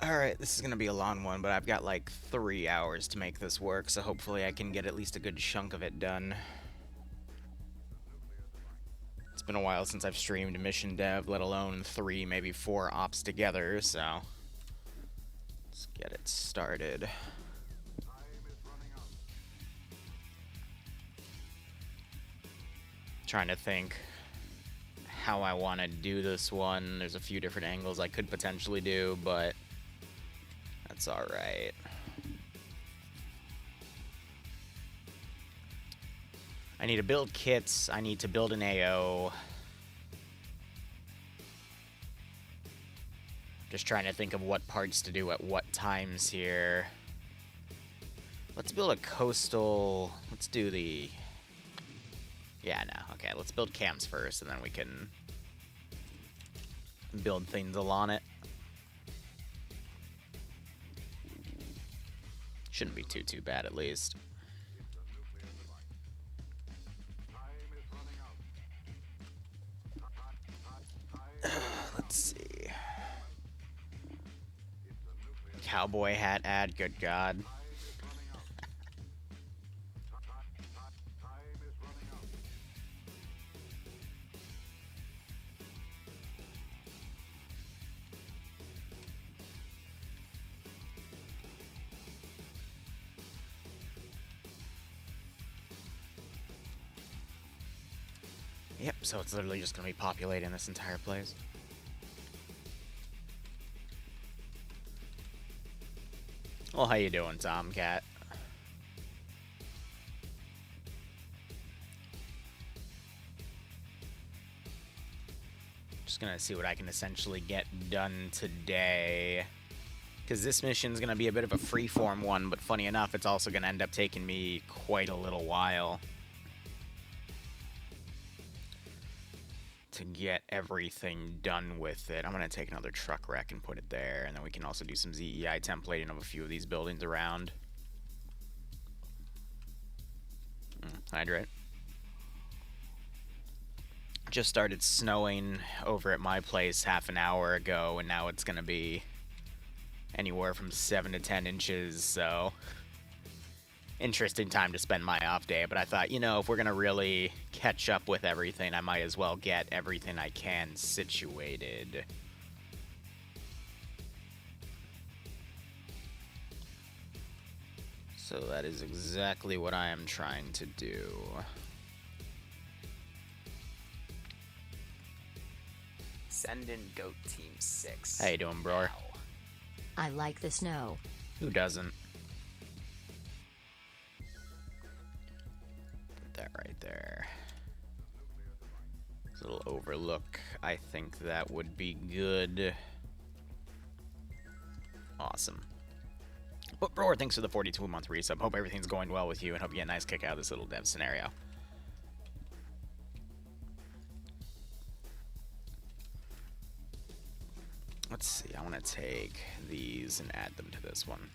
Alright, this is gonna be a long one, but I've got like 3 hours to make this work, so hopefully I can get at least a good chunk of it done. It's been a while since I've streamed mission dev, let alone 3, maybe 4 ops together, so let's get it started. Trying to think how I want to do this one. There's a few different angles I could potentially do, but that's alright. I need to build kits, I need to build an AO. Just trying to think of what parts to do at what times here. Let's build a coastal... Let's do the... Yeah, no. Okay, let's build camps first, and then we can build things along it. Shouldn't be too bad, at least. Let's see. Cowboy hat ad, good god. Yep, so it's literally just gonna be populating this entire place. Well, how you doing, Tomcat? Just gonna see what I can essentially get done today. Because this mission's gonna be a bit of a freeform one, but funny enough, it's also gonna end up taking me quite a little while to get everything done with it. I'm gonna take another truck wreck and put it there, and then we can also do some ZEI templating of a few of these buildings around. Hydrate. Just started snowing over at my place half an hour ago, and now it's gonna be anywhere from 7 to 10 inches, so interesting time to spend my off day. But I thought, you know, if we're gonna really catch up with everything, I might as well get everything I can situated. So that is exactly what I am trying to do. Send in Goat Team 6. How you doing, bro? I like the snow. Who doesn't? Put that right there. This little overlook. I think that would be good. Awesome. But Broer, thanks for the 42-month resub. Hope everything's going well with you, and hope you get a nice kick out of this little dev scenario. Let's see, I want to take these and add them to this one.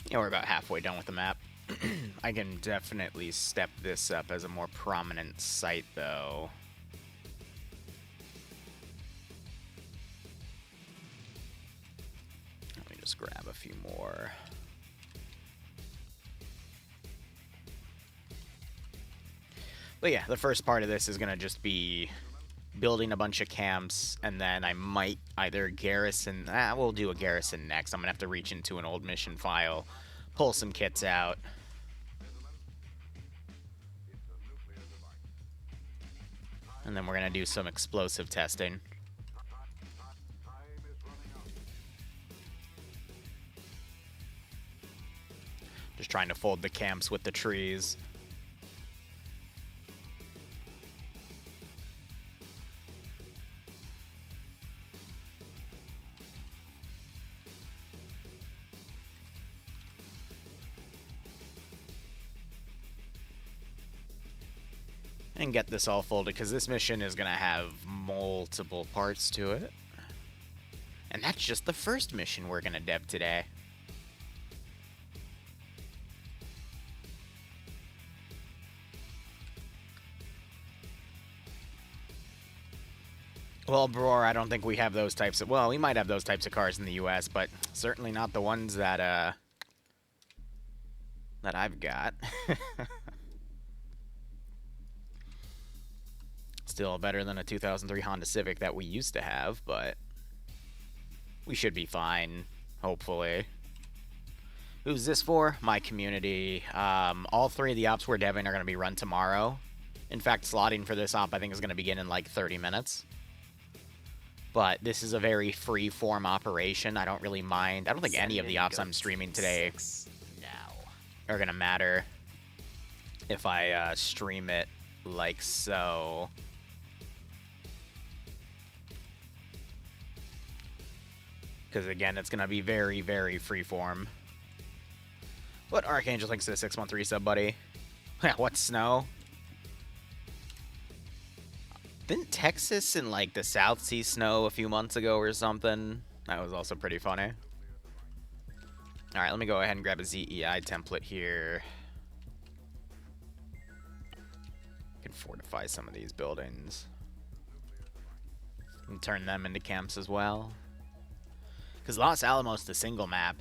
Yeah, we're about halfway done with the map. I can definitely step this up as a more prominent site, though. Let me just grab a few more. But yeah, the first part of this is going to just be building a bunch of camps, and then I might either garrison... we'll do a garrison next. I'm going to have to reach into an old mission file, pull some kits out. And then we're going to do some explosive testing. Just trying to fold the camps with the trees. and get this all folded, because this mission is going to have multiple parts to it. And that's just the first mission we're going to dev today. Well, Bror, I don't think we have those types of... Well, we might have those types of cars in the U.S., but certainly not the ones that I've got. Still better than a 2003 Honda Civic that we used to have, but we should be fine, hopefully. Who's this for? My community. All three of the ops we're deving are going to be run tomorrow. In fact, slotting for this op I think is going to begin in like 30 minutes. But this is a very free-form operation. I don't really mind. I don't think any of the ops I'm streaming today are going to matter if I stream it like so. Because, again, it's going to be very, very free-form. What Archangel thinks of the 613 sub, buddy? What, snow? Didn't Texas and, like, the South see snow a few months ago or something? That was also pretty funny. Alright, let me go ahead and grab a ZEI template here. I can fortify some of these buildings. And turn them into camps as well. Because Los Alamos is a single map.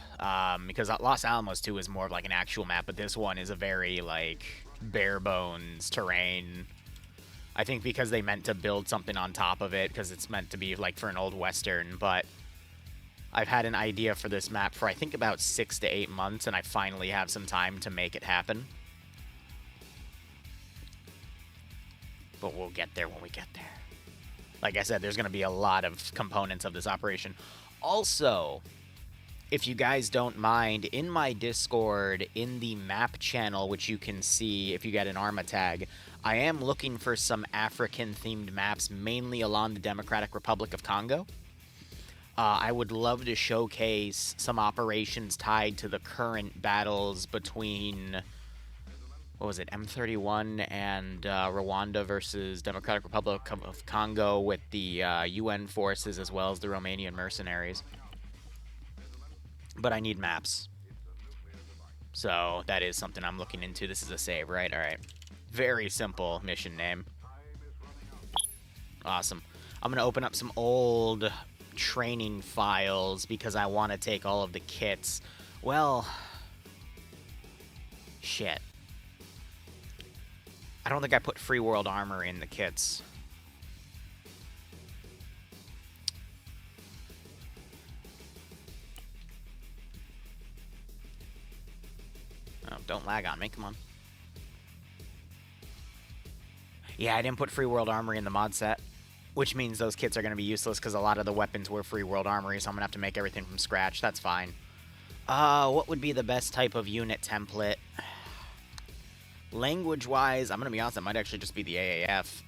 Because Los Alamos 2 is more of, like, an actual map, but this one is a very, like, bare-bones terrain. I think because they meant to build something on top of it, because it's meant to be, like, for an old Western, but I've had an idea for this map for, I think, about 6 to 8 months, and I finally have some time to make it happen. But we'll get there when we get there. Like I said, there's going to be a lot of components of this operation. Also, if you guys don't mind, in my Discord, in the map channel, which you can see if you get an ARMA tag, I am looking for some African-themed maps, mainly along the Democratic Republic of Congo. I would love to showcase some operations tied to the current battles between, what was it, M31 and Rwanda versus Democratic Republic of Congo with the UN forces as well as the Romanian mercenaries. But I need maps. So that is something I'm looking into. This is a save, right? All right. Very simple mission name. Awesome. I'm going to open up some old training files because I want to take all of the kits. Well, shit. I don't think I put Free World Armor in the kits. Oh, don't lag on me. Come on. Yeah, I didn't put Free World Armory in the mod set, which means those kits are going to be useless because a lot of the weapons were Free World Armory, so I'm going to have to make everything from scratch. That's fine. What would be the best type of unit template? Language-wise, I'm going to be honest, it might actually just be the AAF.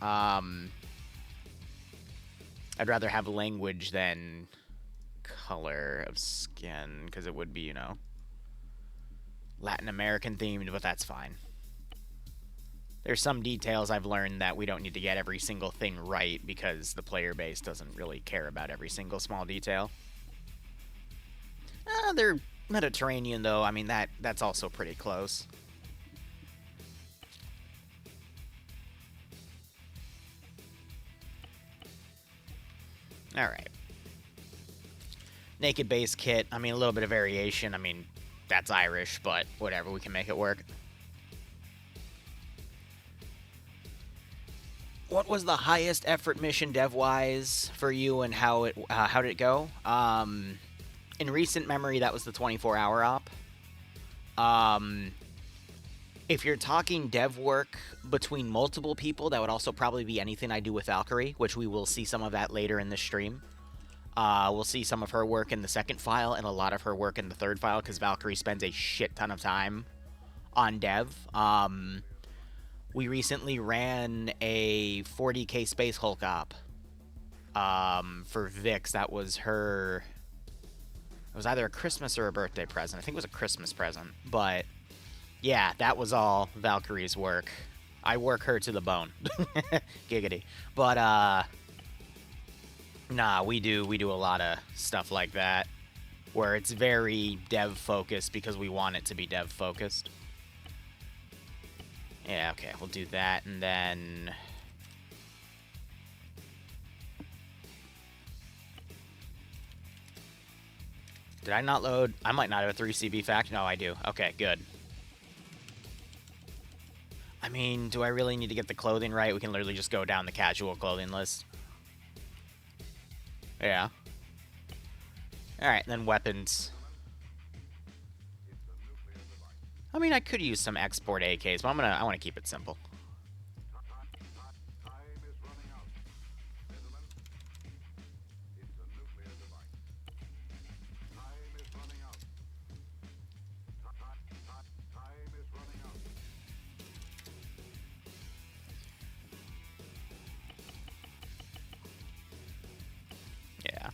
I'd rather have language than color of skin, because it would be, you know, Latin American themed, but that's fine. There's some details I've learned that we don't need to get every single thing right because the player base doesn't really care about every single small detail. They're Mediterranean, though. I mean, that's also pretty close. Alright. Naked base kit. I mean, a little bit of variation. I mean, that's Irish, but whatever. We can make it work. What was the highest effort mission dev-wise for you, and how did it go? In recent memory, that was the 24-hour op. If you're talking dev work between multiple people, that would also probably be anything I do with Valkyrie, which we will see some of that later in the stream. We'll see some of her work in the second file and a lot of her work in the third file, because Valkyrie spends a shit ton of time on dev. We recently ran a 40k Space Hulk op for Vix. That was her... It was either a Christmas or a birthday present. I think it was a Christmas present. But, yeah, that was all Valkyrie's work. I work her to the bone. Giggity. But, nah, we do a lot of stuff like that, where it's very dev-focused because we want it to be dev-focused. Yeah, okay, we'll do that, and then... Did I not load? I might not have a 3CB fact. No, I do. Okay, good. I mean, do I really need to get the clothing right? We can literally just go down the casual clothing list. Yeah. Alright, then weapons. I mean, I could use some export AKs, but I want to keep it simple. Yeah.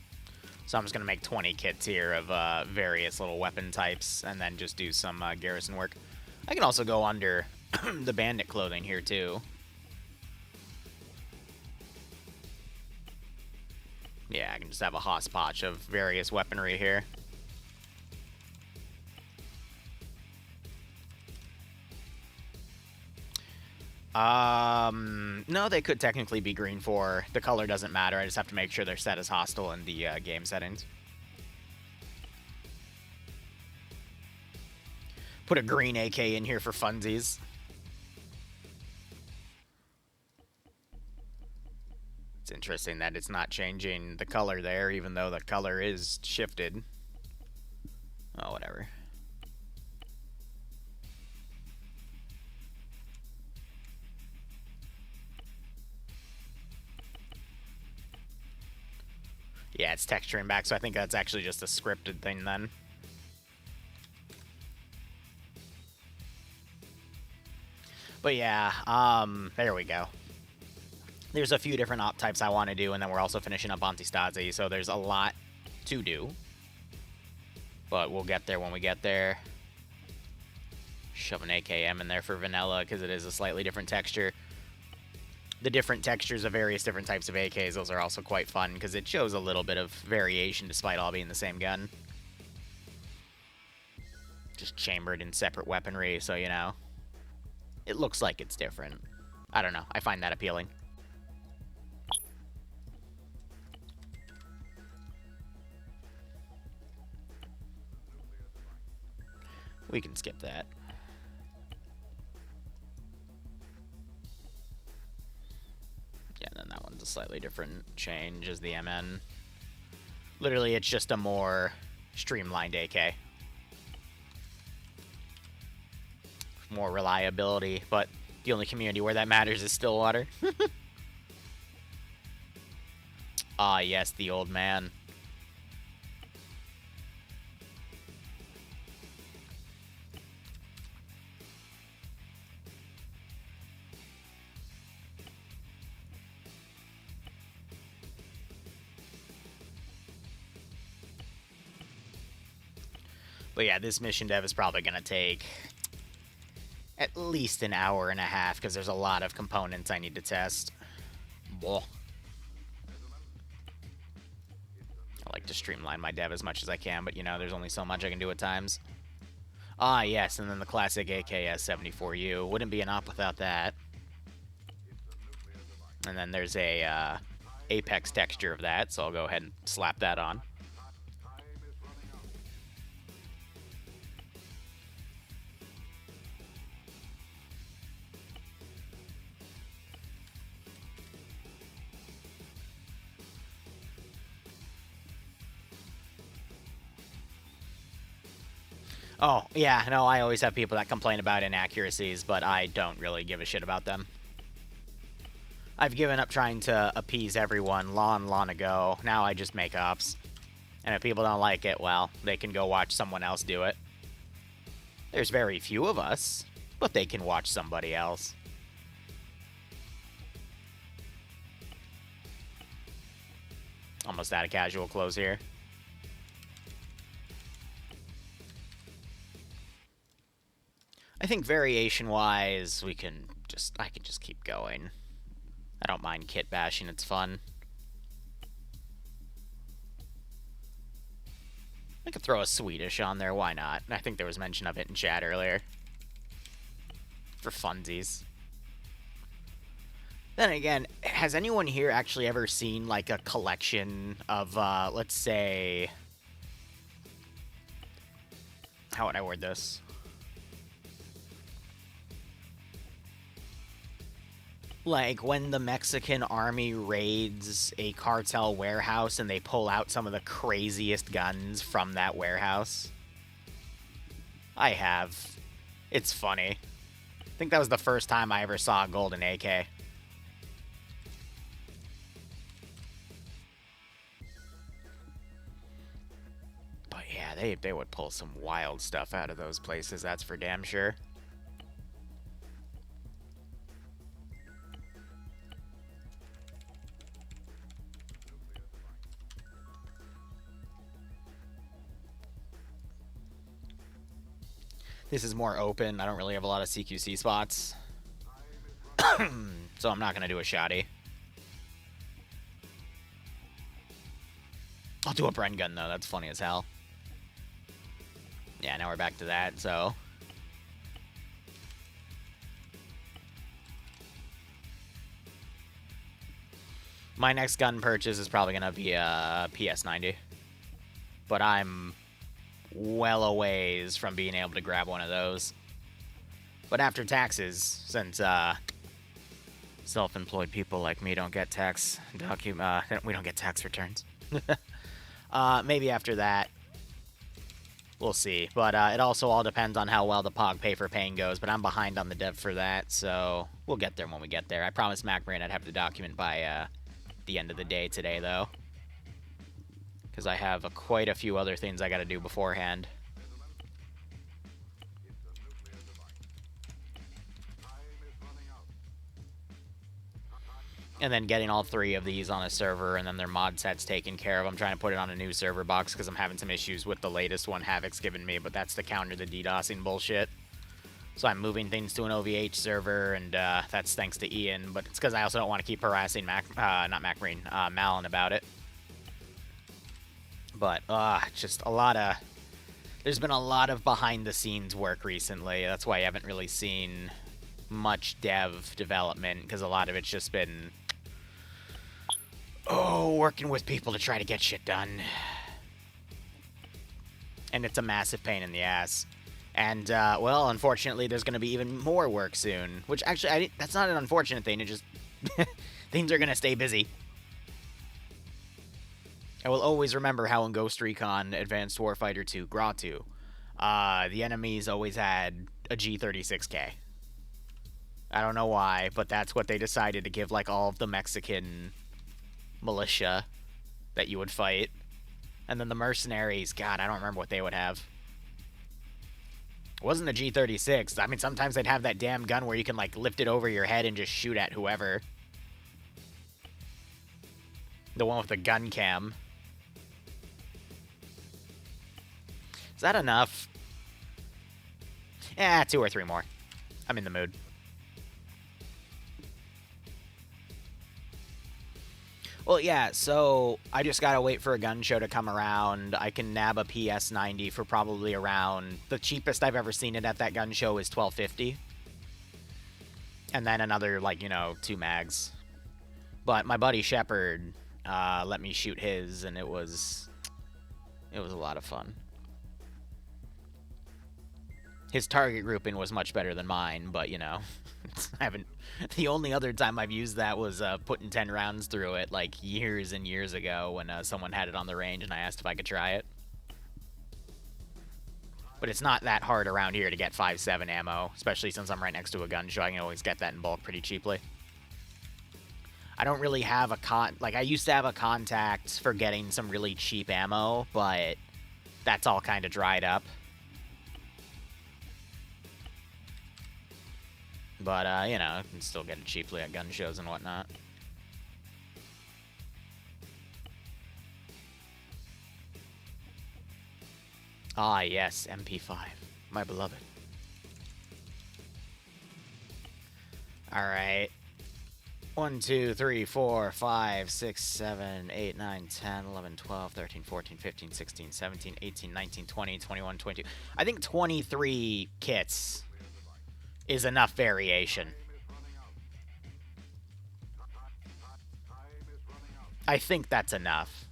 So I'm just going to make 20 kits here of various little weapon types, and then just do some garrison work. I can also go under the bandit clothing here, too. Yeah, I can just have a hodgepodge of various weaponry here. No, they could technically be green for. The color doesn't matter. I just have to make sure they're set as hostile in the game settings. Put a green AK in here for funsies. It's interesting that it's not changing the color there, even though the color is shifted. Oh, whatever. Yeah, it's texturing back, so I think that's actually just a scripted thing then. But yeah, there we go. There's a few different op types I want to do, and then we're also finishing up Antistasi, so there's a lot to do. But we'll get there when we get there. Shove an AKM in there for vanilla, because it is a slightly different texture. The different textures of various different types of AKs, those are also quite fun, because it shows a little bit of variation despite all being the same gun. Just chambered in separate weaponry, so, you know, it looks like it's different. I don't know. I find that appealing. We can skip that. Yeah, and then that one's a slightly different change as the MN. Literally, it's just a more streamlined AK. More reliability, but the only community where that matters is Stillwater. Ah, yes, the old man. But yeah, this mission dev is probably going to take at least an hour and a half, because there's a lot of components I need to test. Whoa. I like to streamline my dev as much as I can, but you know, there's only so much I can do at times. Ah, yes, and then the classic AKS-74U. Wouldn't be an op without that. And then there's a Apex texture of that, so I'll go ahead and slap that on. Oh, yeah, no, I always have people that complain about inaccuracies, but I don't really give a shit about them. I've given up trying to appease everyone long ago. Now I just make ops. And if people don't like it, well, they can go watch someone else do it. There's very few of us, but they can watch somebody else. Almost out of casual clothes here. I think variation-wise, we can I can just keep going. I don't mind kit bashing, it's fun. I could throw a Swedish on there, why not? I think there was mention of it in chat earlier. For funsies. Then again, has anyone here actually ever seen, like, a collection of, let's say... How would I word this? Like, when the Mexican army raids a cartel warehouse and they pull out some of the craziest guns from that warehouse? I have. It's funny. I think that was the first time I ever saw a golden AK. But yeah, they would pull some wild stuff out of those places, that's for damn sure. This is more open. I don't really have a lot of CQC spots. So I'm not going to do a shoddy. I'll do a Bren gun, though. That's funny as hell. Yeah, now we're back to that, so... My next gun purchase is probably going to be a PS90. But I'm well a ways from being able to grab one of those. But after taxes, since self-employed people like me don't get we don't get tax returns. Maybe after that, we'll see. But it also all depends on how well the POG pay for paying goes. But I'm behind on the dev for that, so we'll get there when we get there. I promised MacBrain I'd have the document by the end of the day today, though. Because I have quite a few other things I gotta do beforehand. And then getting all 3 of these on a server, and then their mod sets taken care of. I'm trying to put it on a new server box because I'm having some issues with the latest one Havoc's given me, but that's to counter the DDoSing bullshit. So I'm moving things to an OVH server, and that's thanks to Ian, but it's because I also don't want to keep harassing Malin about it. But, just a lot of... There's been a lot of behind-the-scenes work recently. That's why I haven't really seen much dev development, because a lot of it's just been... working with people to try to get shit done. And it's a massive pain in the ass. And, well, unfortunately, there's going to be even more work soon. Which, actually, that's not an unfortunate thing. It just... things are going to stay busy. I will always remember how in Ghost Recon Advanced Warfighter 2, Gratu, the enemies always had a G36K. I don't know why, but that's what they decided to give, like, all of the Mexican militia that you would fight. And then the mercenaries, God, I don't remember what they would have. It wasn't a G36. I mean, sometimes they'd have that damn gun where you can, like, lift it over your head and just shoot at whoever. The one with the gun cam. Is that enough? Yeah, 2 or 3 more. I'm in the mood. Well, yeah, so I just gotta wait for a gun show to come around. I can nab a PS90 for probably around... The cheapest I've ever seen it at that gun show is $12.50. And then another, like, 2 mags. But my buddy Shepard let me shoot his, and it was a lot of fun. His target grouping was much better than mine, but, I haven't... The only other time I've used that was putting 10 rounds through it, like, years and years ago when someone had it on the range and I asked if I could try it. But it's not that hard around here to get 5.7 ammo, especially since I'm right next to a gun show. I can always get that in bulk pretty cheaply. I don't really have a I used to have a contact for getting some really cheap ammo, but that's all kind of dried up. But, you can still get it cheaply at gun shows and whatnot. Ah, yes, MP5. My beloved. Alright. 1, 2, 3, 4, 5, 6, 7, 8, 9, 10, 11, 12, 13, 14, 15, 16, 17, 18, 19, 20, 21, 22. I think 23 kits is enough variation. I think that's enough.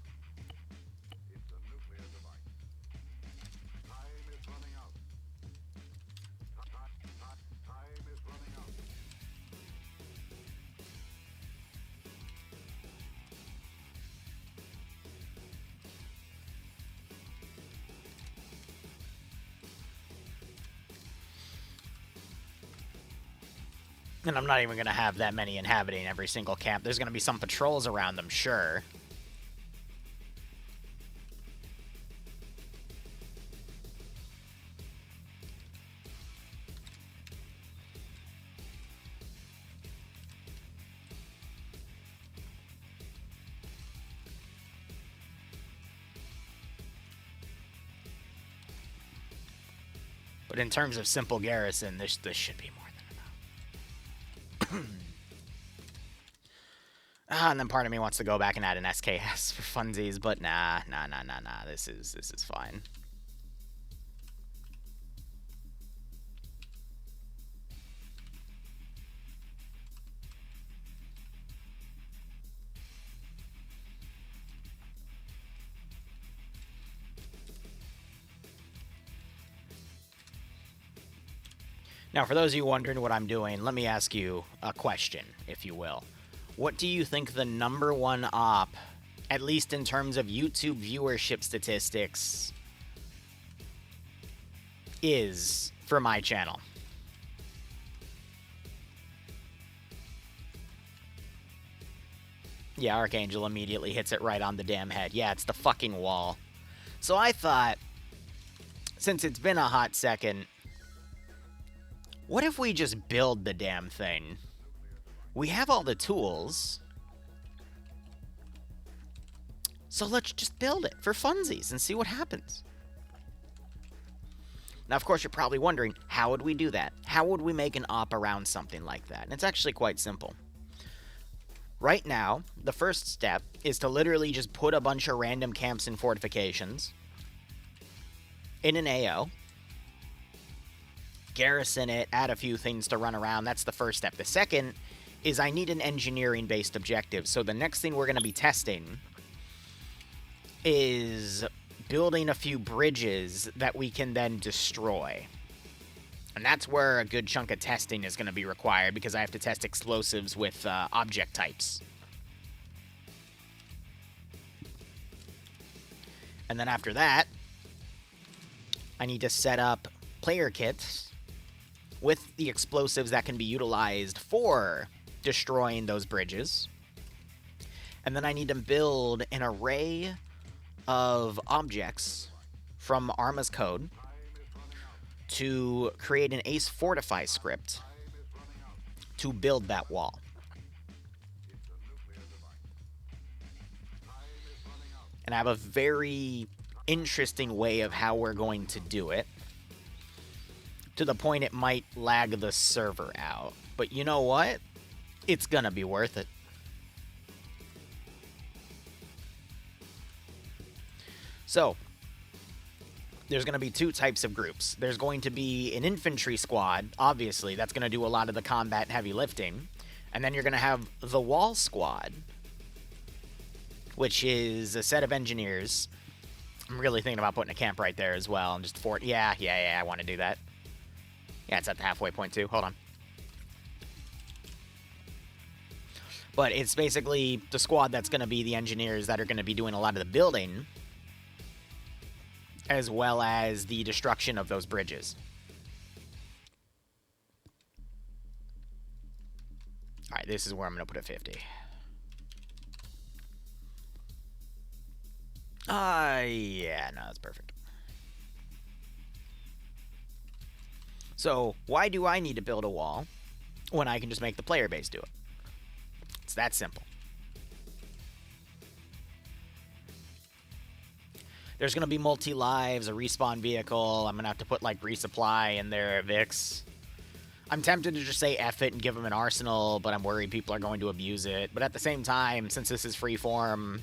And I'm not even going to have that many inhabiting every single camp. There's going to be some patrols around them, sure. But in terms of simple garrison, this should be more than enough. And then part of me wants to go back and add an SKS for funsies, but nah. This is fine. Now, for those of you wondering what I'm doing, let me ask you a question, if you will. What do you think the #1 op, at least in terms of YouTube viewership statistics, is for my channel? Yeah, Archangel immediately hits it right on the damn head. Yeah, it's the fucking wall. So I thought, since it's been a hot second, what if we just build the damn thing? We have all the tools. So let's just build it for funsies and see what happens. Now, of course, you're probably wondering, how would we do that? How would we make an op around something like that? And it's actually quite simple. Right now, the first step is to literally just put a bunch of random camps and fortifications in an AO. Garrison it, add a few things to run around. That's the first step. The second is I need an engineering-based objective. So the next thing we're going to be testing is building a few bridges that we can then destroy. And that's where a good chunk of testing is going to be required, because I have to test explosives with object types. And then after that, I need to set up player kits with the explosives that can be utilized for destroying those bridges. And then I need to build an array of objects from Arma's code to create an Ace Fortify script to build that wall. And I have a very interesting way of how we're going to do it, to the point it might lag the server out. But you know what? It's gonna be worth it. So, there's going to be two types of groups. There's going to be an infantry squad, obviously, that's going to do a lot of the combat and heavy lifting. And then you're going to have the wall squad, which is a set of engineers. I'm really thinking about putting a camp right there as well. And just fort. Yeah, I want to do that. Yeah, it's at the halfway point too. Hold on. But it's basically the squad that's going to be the engineers that are going to be doing a lot of the building, as well as the destruction of those bridges. Alright, this is where I'm going to put a 50. Yeah, no, that's perfect. So, why do I need to build a wall when I can just make the player base do it? It's that simple. There's going to be multi-lives, a respawn vehicle. I'm going to have to put, like, resupply in there, Vix. I'm tempted to just say F it and give them an arsenal, but I'm worried people are going to abuse it. But at the same time, since this is freeform,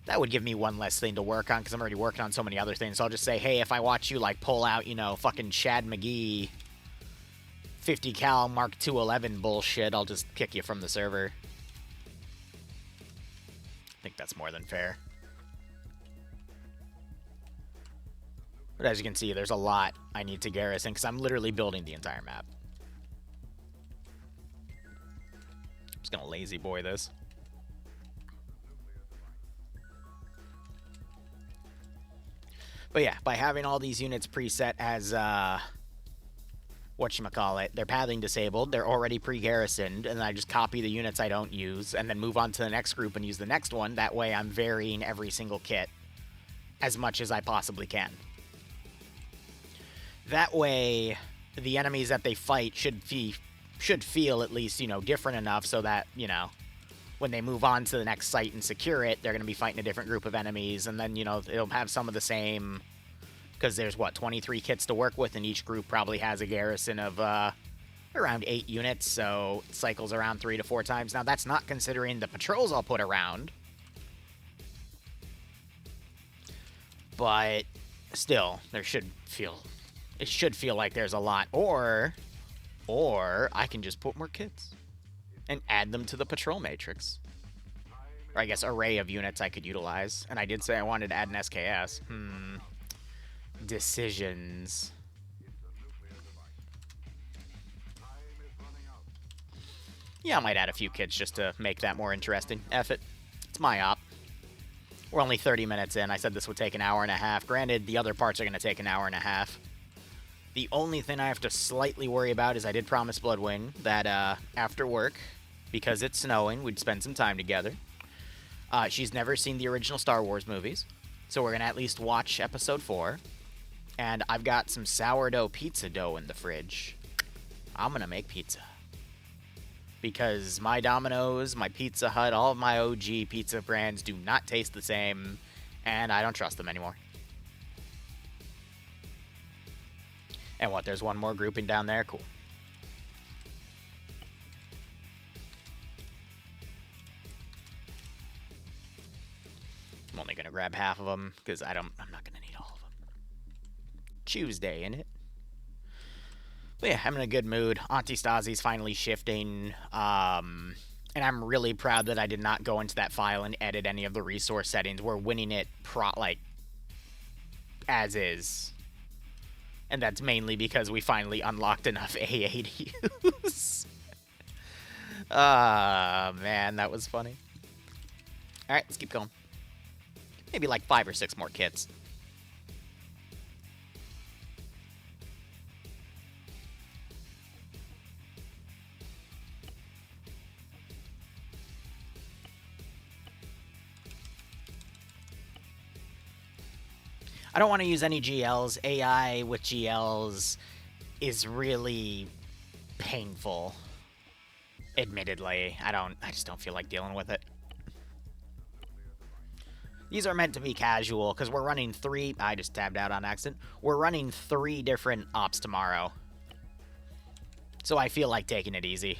that would give me one less thing to work on, because I'm already working on so many other things. So I'll just say, hey, if I watch you, like, pull out, you know, fucking Chad McGee 50 cal Mark 211 bullshit, I'll just kick you from the server. I think that's more than fair. But as you can see, there's a lot I need to garrison, because I'm literally building the entire map. I'm just gonna lazy boy this. But yeah, by having all these units preset as, whatchamacallit, they're pathing disabled, they're already pre-garrisoned, and I just copy the units I don't use, and then move on to the next group and use the next one. That way I'm varying every single kit as much as I possibly can. That way, the enemies that they fight should feel at least, you know, different enough so that, you know, when they move on to the next site and secure it, they're going to be fighting a different group of enemies, and then, you know, it'll have some of the same, because there's, what, 23 kits to work with, and each group probably has a garrison of around 8 units, so it cycles around 3 to 4 times. Now, that's not considering the patrols I'll put around, but still, it should feel like there's a lot, or I can just put more kits and add them to the patrol matrix. Or I guess array of units I could utilize. And I did say I wanted to add an SKS. Decisions. Yeah, I might add a few kits just to make that more interesting. F it. It's my op. We're only 30 minutes in. I said this would take an hour and a half. Granted, the other parts are going to take an hour and a half. The only thing I have to slightly worry about is I did promise Bloodwing that after work, because it's snowing, we'd spend some time together. She's never seen the original Star Wars movies, so we're going to at least watch Episode 4. And I've got some sourdough pizza dough in the fridge. I'm going to make pizza. Because my Domino's, my Pizza Hut, all of my OG pizza brands do not taste the same, and I don't trust them anymore. And what, there's one more grouping down there? Cool. I'm only going to grab half of them, because I'm not going to need all of them. Tuesday, innit? But yeah, I'm in a good mood. Auntie Stasi's finally shifting. And I'm really proud that I did not go into that file and edit any of the resource settings. We're winning it, as is. And that's mainly because we finally unlocked enough AA to use. Man, that was funny. Alright, let's keep going. Maybe like 5 or 6 more kits. I don't want to use any GLs. AI with GLs is really painful. Admittedly, I just don't feel like dealing with it. These are meant to be casual, because we're running 3... I just tabbed out on accident. We're running 3 different ops tomorrow. So I feel like taking it easy.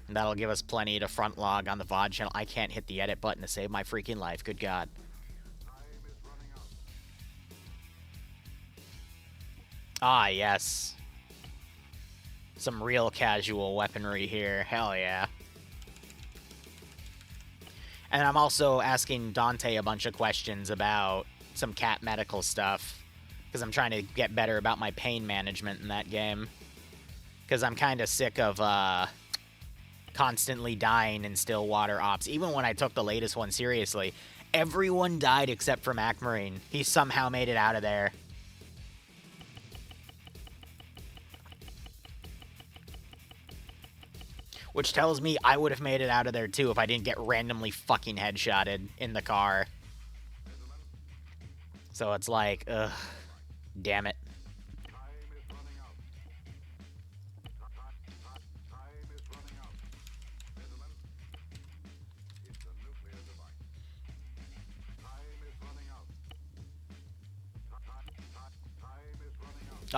And that'll give us plenty to front log on the VOD channel. I can't hit the edit button to save my freaking life. Good God. Ah, yes. Some real casual weaponry here. Hell yeah. And I'm also asking Dante a bunch of questions about some cat medical stuff, because I'm trying to get better about my pain management in that game. Because I'm kind of sick of constantly dying in Stillwater ops. Even when I took the latest one seriously, everyone died except for Macmarine. He somehow made it out of there. Which tells me I would have made it out of there too if I didn't get randomly fucking headshotted in the car. So it's like, ugh, damn it.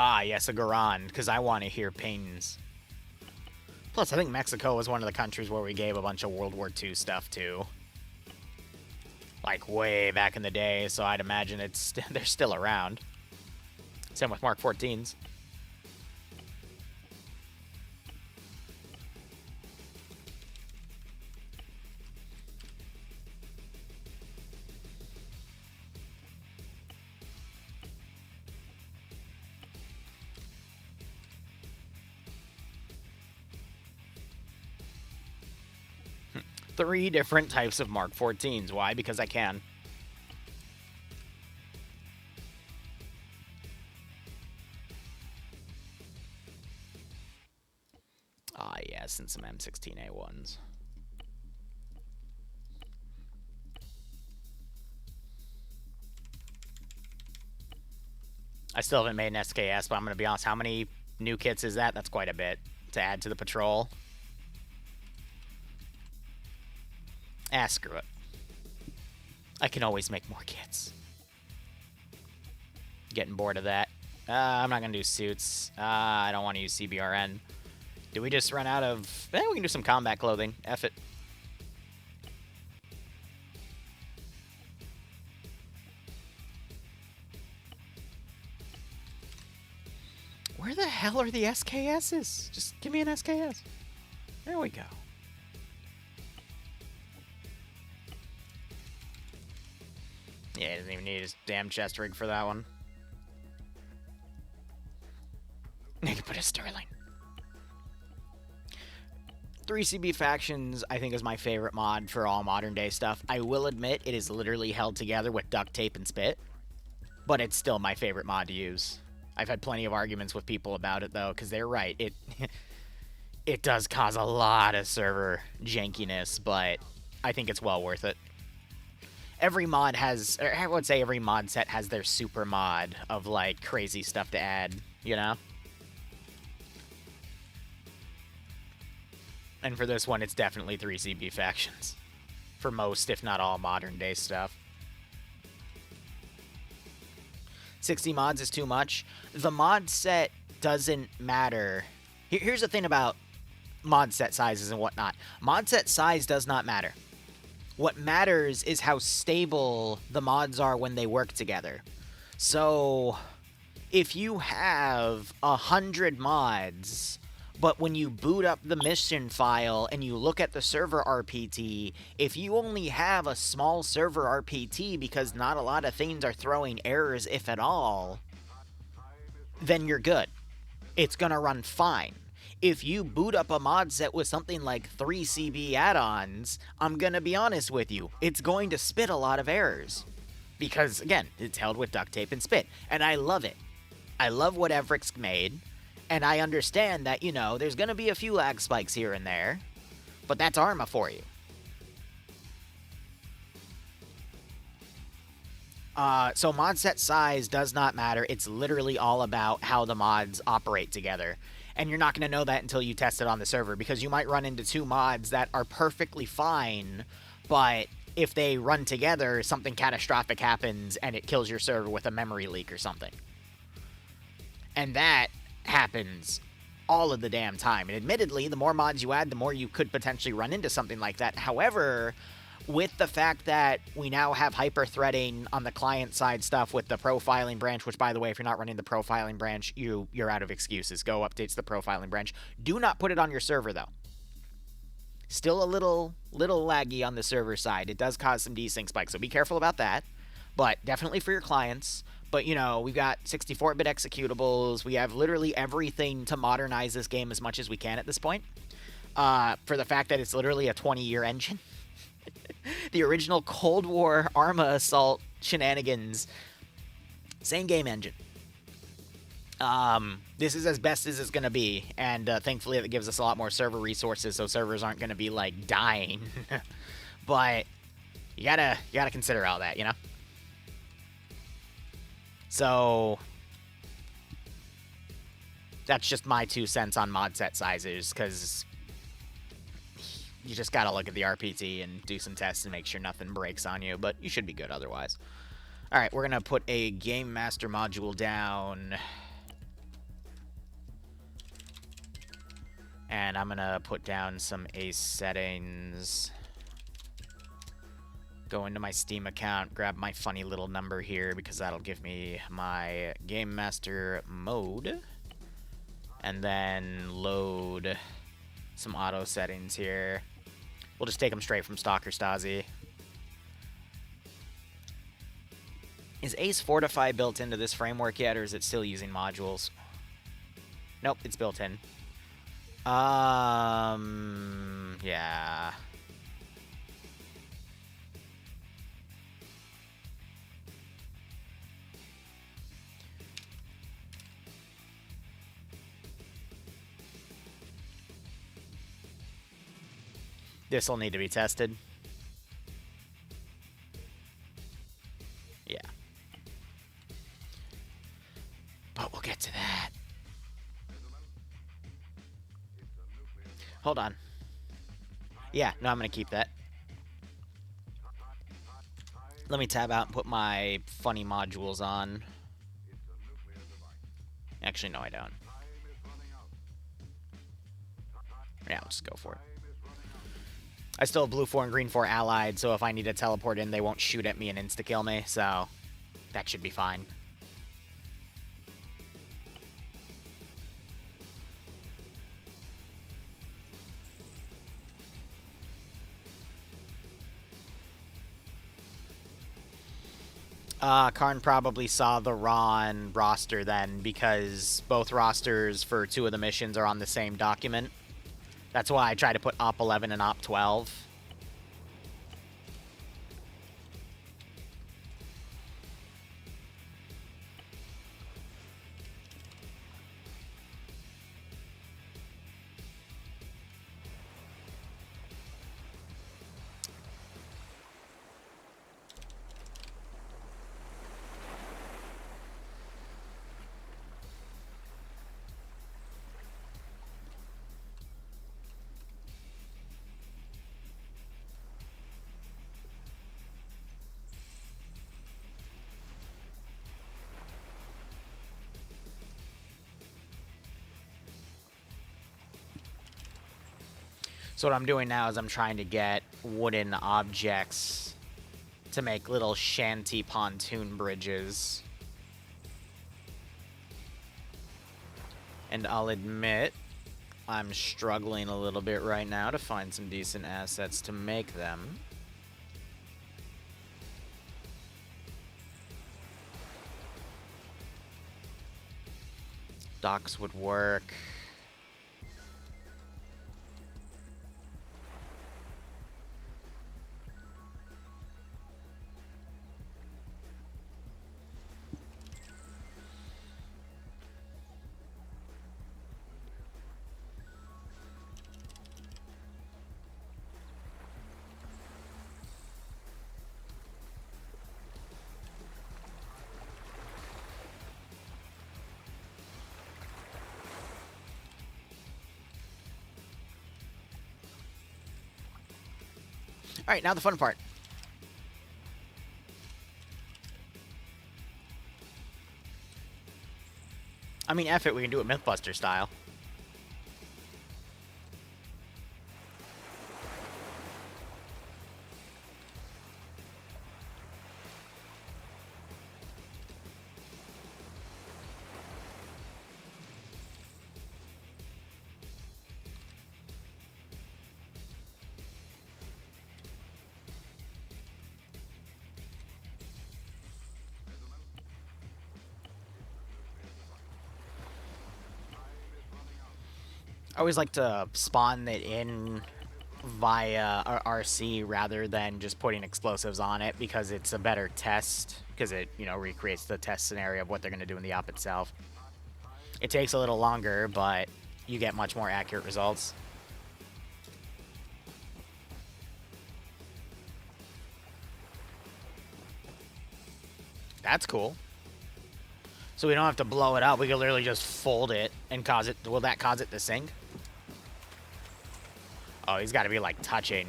Ah, yes, a Garan, because I want to hear pains. Plus, I think Mexico was one of the countries where we gave a bunch of World War II stuff to. Like, way back in the day, so I'd imagine they're still around. Same with Mark 14s. Three different types of Mark 14s. Why? Because I can. Ah, yes, and some M16A1s. I still haven't made an SKS, but I'm going to be honest, how many new kits is that? That's quite a bit to add to the patrol. Ah, screw it. I can always make more kits. Getting bored of that. I'm not going to do suits. I don't want to use CBRN. Did we just run out of... we can do some combat clothing. F it. Where the hell are the SKSs? Just give me an SKS. There we go. Yeah, he doesn't even need his damn chest rig for that one. I could put a Sterling. 3CB Factions, I think, is my favorite mod for all modern day stuff. I will admit, it is literally held together with duct tape and spit. But it's still my favorite mod to use. I've had plenty of arguments with people about it, though, because they're right. It does cause a lot of server jankiness, but I think it's well worth it. Every mod has, or I would say every mod set has their super mod of, like, crazy stuff to add, you know? And for this one, it's definitely 3CB Factions. For most, if not all, modern-day stuff. 60 mods is too much. The mod set doesn't matter. Here's the thing about mod set sizes and whatnot. Mod set size does not matter. What matters is how stable the mods are when they work together. So, if you have 100 mods, but when you boot up the mission file and you look at the server RPT, if you only have a small server RPT because not a lot of things are throwing errors, if at all, then you're good. It's gonna run fine. If you boot up a mod set with something like 3CB add-ons, I'm gonna be honest with you, it's going to spit a lot of errors. Because, again, it's held with duct tape and spit. And I love it. I love what Everick's made. And I understand that, you know, there's gonna be a few lag spikes here and there. But that's Arma for you. So mod set size does not matter. It's literally all about how the mods operate together. And you're not going to know that until you test it on the server, because you might run into two mods that are perfectly fine, but if they run together, something catastrophic happens and it kills your server with a memory leak or something. And that happens all of the damn time. And admittedly, the more mods you add, the more you could potentially run into something like that. However, with the fact that we now have hyper-threading on the client-side stuff with the profiling branch, which, by the way, if you're not running the profiling branch, you're out of excuses. Go updates the profiling branch. Do not put it on your server, though. Still a little laggy on the server side. It does cause some desync spikes, so be careful about that. But definitely for your clients. But, you know, we've got 64-bit executables. We have literally everything to modernize this game as much as we can at this point. For the fact that it's literally a 20-year engine. The original Cold War Arma Assault shenanigans. Same game engine. This is as best as it's going to be. And thankfully it gives us a lot more server resources, so servers aren't going to be, like, dying. But you gotta consider all that, you know? So that's just my 2 cents on mod set sizes, because you just gotta look at the RPT and do some tests and make sure nothing breaks on you, but you should be good otherwise. Alright, we're gonna put a Game Master module down And I'm gonna put down some ace settings. Go into my Steam account, grab my funny little number here because that'll give me my Game Master mode. And then load some auto settings here. We'll just take them straight from Stalker Stasi. Is Ace Fortify built into this framework yet, or is it still using modules? Nope, it's built in. Yeah. This will need to be tested. Yeah. But we'll get to that. Hold on. Yeah, no, I'm going to keep that. Let me tab out and put my funny modules on. Actually, no, I don't. Yeah, I'll just go for it. I still have blue 4 and green 4 allied, so if I need to teleport in, they won't shoot at me and insta-kill me, so that should be fine. Karn probably saw the Ron roster then, because both rosters for 2 of the missions are on the same document. That's why I try to put Op 11 and Op 12. So what I'm doing now is I'm trying to get wooden objects to make little shanty pontoon bridges. And I'll admit, I'm struggling a little bit right now to find some decent assets to make them. Docks would work. All right, now the fun part. I mean, F it, we can do it Mythbuster style. I always like to spawn it in via RC rather than just putting explosives on it because it's a better test, because it, you know, recreates the test scenario of what they're going to do in the op itself. It takes a little longer, but you get much more accurate results. That's cool. So we don't have to blow it up. We can literally just fold it and cause it... Will that cause it to sink? Oh, he's got to be, like, touching.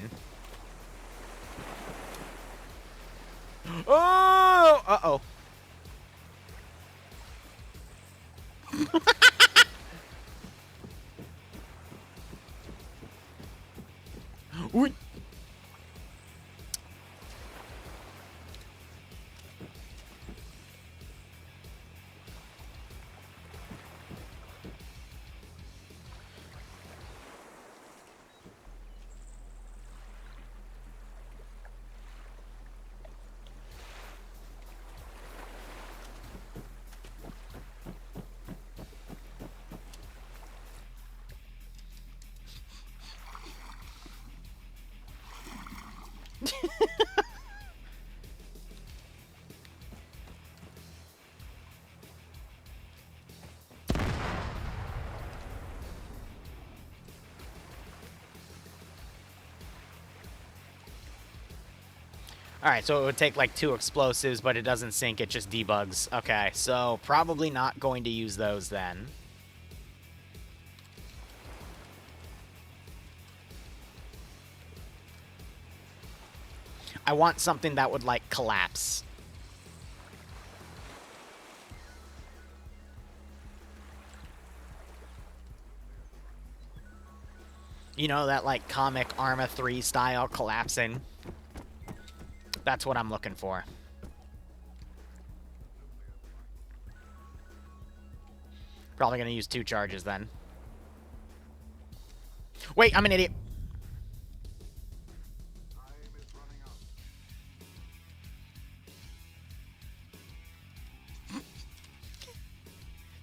Oh! Uh-oh. Ooh. Alright, so it would take like 2 explosives, but it doesn't sink, it just debugs. Okay, so probably not going to use those then. I want something that would, like, collapse. You know, that, like, comic Arma 3 style collapsing? That's what I'm looking for. Probably gonna use 2 charges then. Wait, I'm an idiot.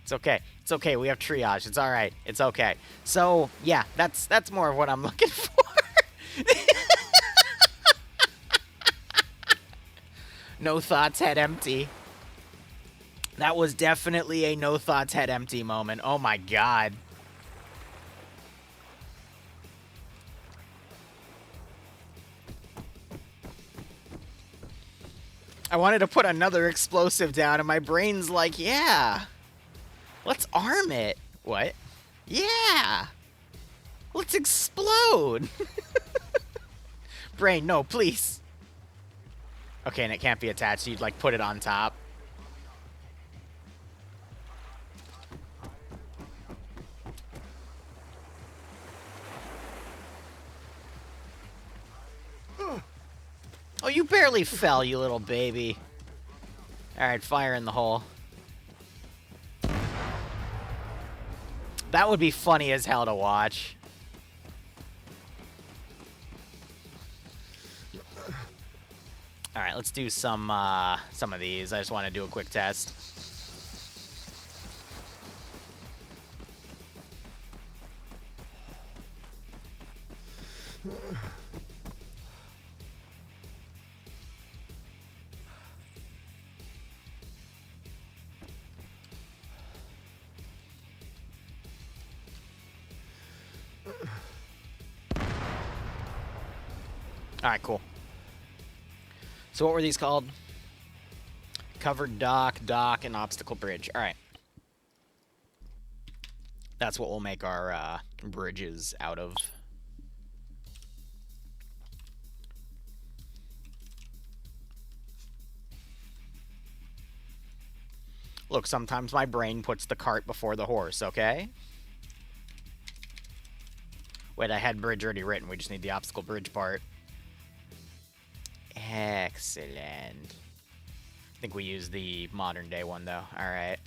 It's okay. It's okay. We have triage. It's all right. It's okay. So, yeah, that's more of what I'm looking for. No thoughts, head empty. That was definitely a no thoughts, head empty moment. Oh my god. I wanted to put another explosive down, and my brain's like, yeah. Let's arm it. What? Yeah. Let's explode. Brain, no, please. Okay, and it can't be attached, so you'd, like, put it on top. Oh, you barely fell, you little baby. Alright, fire in the hole. That would be funny as hell to watch. Alright, let's do some of these. I just want to do a quick test. Alright, cool. So what were these called? Covered dock, and obstacle bridge. Alright. That's what we'll make our bridges out of. Look, sometimes my brain puts the cart before the horse, okay? Wait, I had bridge already written. We just need the obstacle bridge part. Excellent. I think we use the modern day one, though. Alright.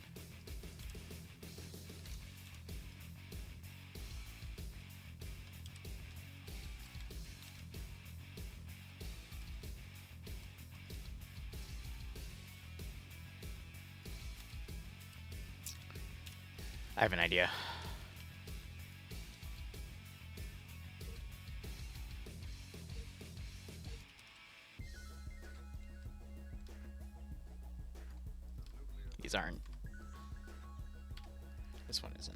I have an idea. These aren't. This one isn't.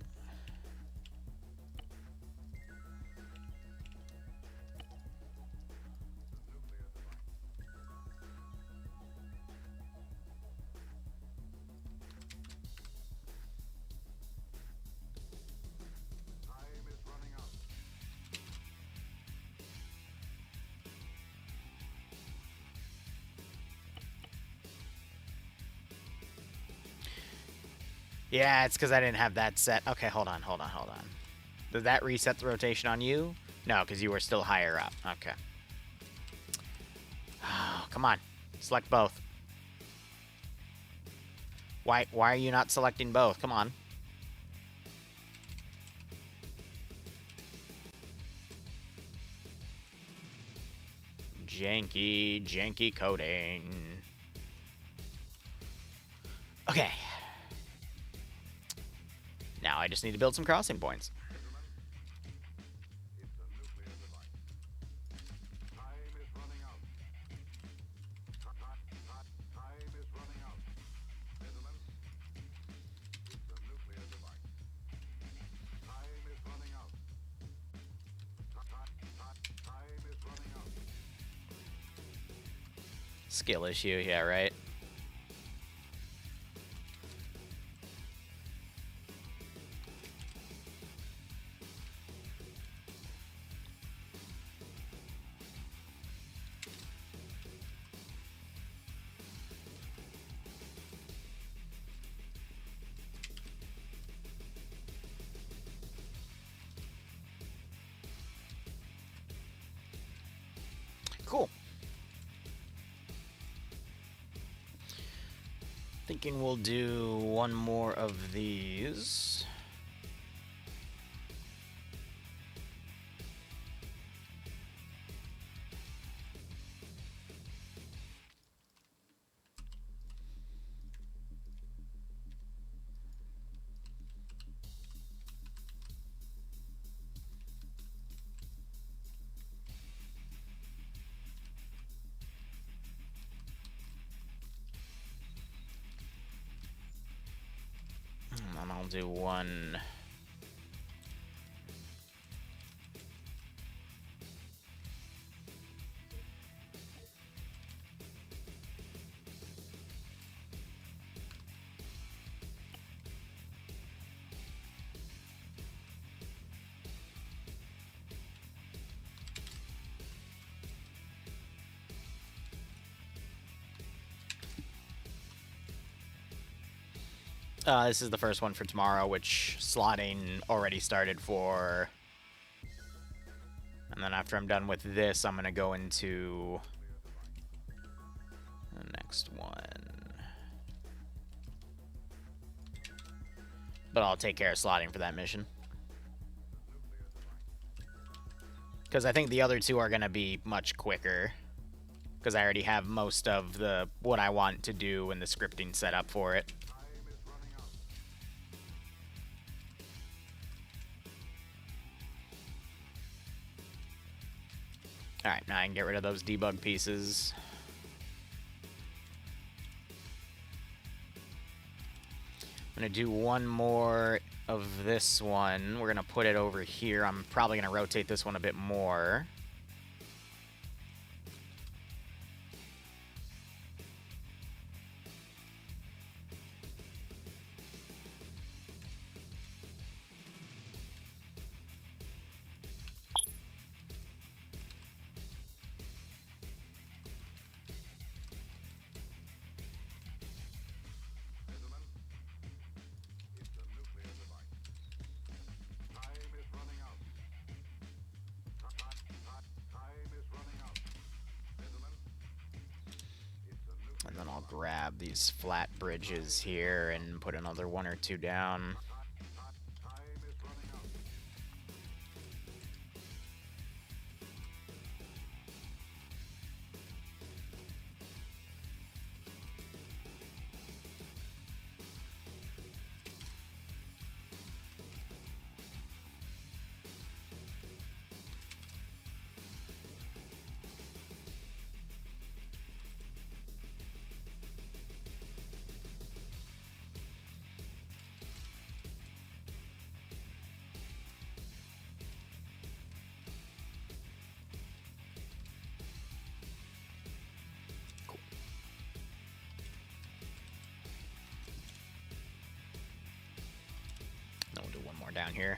Yeah, it's because I didn't have that set. Okay, hold on. Did that reset the rotation on you? No, because you were still higher up. Okay. Oh, come on. Select both. Why are you not selecting both? Come on. Janky coding. Okay. Now I just need to build some crossing points. Skill issue, yeah, right? Cool. Thinking we'll do one more of these. And I'll do one. This is the first one for tomorrow, which slotting already started for. And then after I'm done with this, I'm going to go into the next one. But I'll take care of slotting for that mission. Because I think the other two are going to be much quicker. Because I already have most of the what I want to do and the scripting set up for it. Alright, now I can get rid of those debug pieces. I'm going to do one more of this one. We're going to put it over here. I'm probably going to rotate this one a bit more. And then I'll grab these flat bridges here and put another one or two down. Then we'll do one more down here.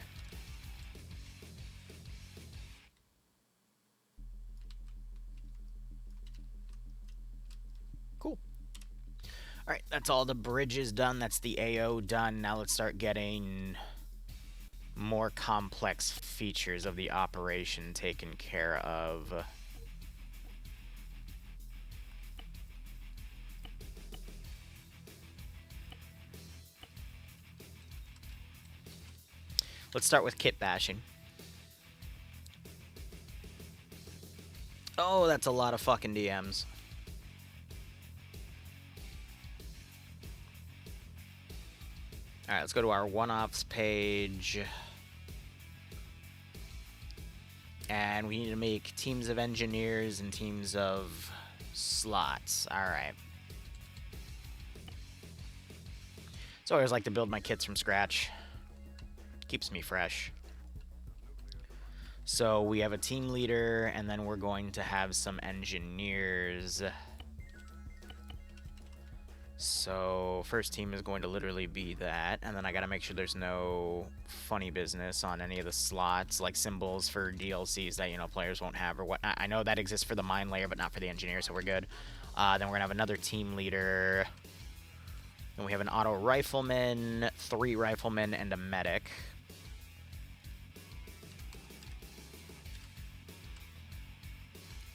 Cool. Alright, that's all the bridges done. That's the AO done. Now let's start getting more complex features of the operation taken care of. Let's start with kit bashing. Oh, that's a lot of fucking DMs. Alright, let's go to our one-offs page. And we need to make teams of engineers and teams of slots. Alright. So I always like to build my kits from scratch. Keeps me fresh. So we have a team leader, and then we're going to have some engineers. So first team is going to literally be that, and then I gotta make sure there's no funny business on any of the slots, like symbols for DLCs that, you know, players won't have or whatnot. I know that exists for the mine layer, but not for the engineer, so we're good. Then we're gonna have another team leader. Then we have an auto rifleman, 3 riflemen, and a medic.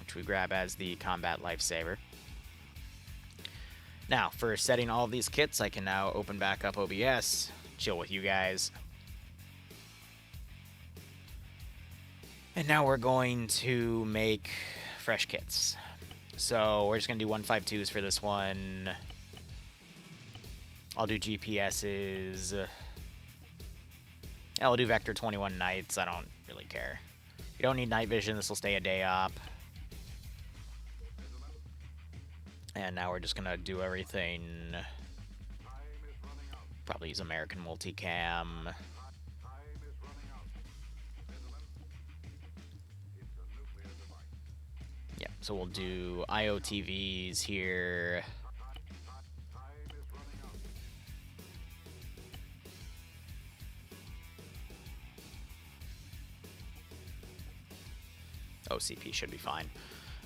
Which we grab as the combat lifesaver. Now, for setting all of these kits, I can now open back up OBS, chill with you guys. And now we're going to make fresh kits. So we're just going to do 152s for this one. I'll do GPSs. I'll do Vector 21 Nights. I don't really care. You don't need night vision. This will stay a day op. And now we're just going to do everything. Probably use American multicam. Yeah, so we'll do IOTVs here. OCP should be fine.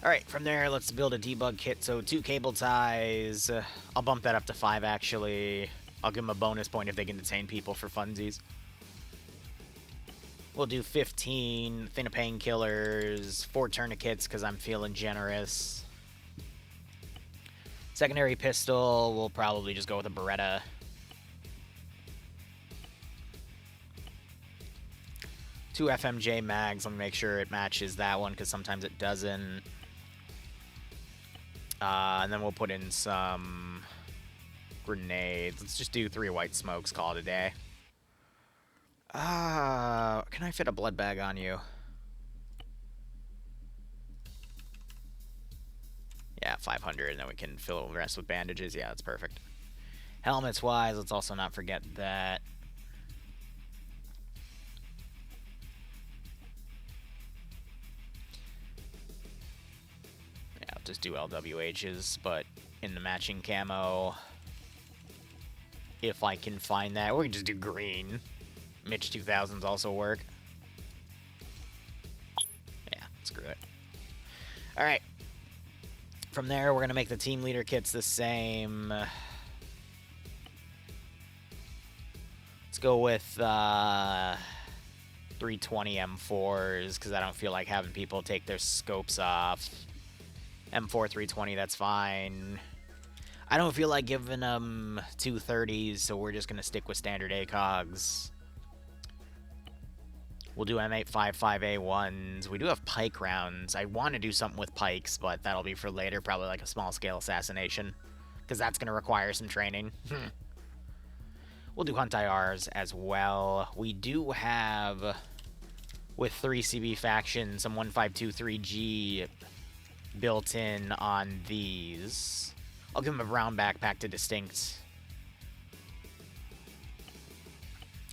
Alright, from there, let's build a debug kit. So 2 cable ties. I'll bump that up to 5, actually. I'll give them a bonus point if they can detain people for funsies. We'll do 15 thin of painkillers, 4 tourniquets because I'm feeling generous. Secondary pistol, we'll probably just go with a Beretta. Two FMJ mags, let me make sure it matches that one because sometimes it doesn't. And then we'll put in some grenades. Let's just do 3 white smokes, call it a day. Can I fit a blood bag on you? Yeah, 500, and then we can fill the rest with bandages. Yeah, that's perfect. Helmets-wise, let's also not forget that. Yeah, I'll just do LWHs, but in the matching camo. If I can find that. We can just do green. Mitch 2000s also work. Yeah, screw it. Alright. From there, we're going to make the team leader kits the same. Let's go with 320 M4s, because I don't feel like having people take their scopes off. M4 320, that's fine. I don't feel like giving them 230s, so we're just going to stick with standard ACOGs. We'll do M855A1s. We do have pike rounds. I want to do something with pikes, but that'll be for later. Probably like a small-scale assassination, because that's going to require some training. We'll do Hunt IRs as well. We do have, with 3 CB factions, some 1523G built in on these. I'll give them a brown backpack to distinct.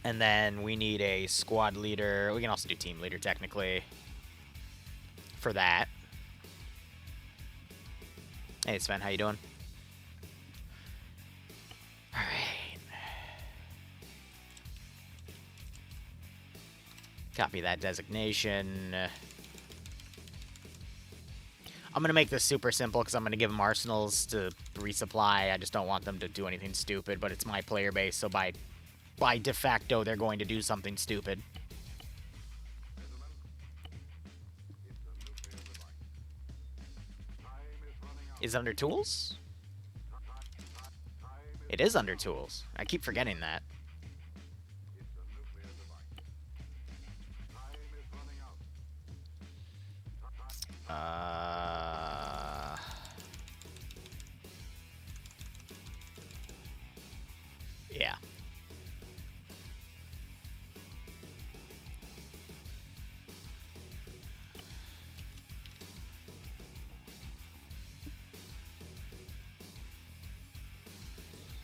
And then we need a squad leader. We can also do team leader, technically, for that. Hey, Sven, how you doing? All right. Copy that designation. I'm going to make this super simple because I'm going to give them arsenals to resupply. I just don't want them to do anything stupid, but it's my player base, so by by de facto, they're going to do something stupid. Is it under tools? It is under tools. I keep forgetting that. Yeah.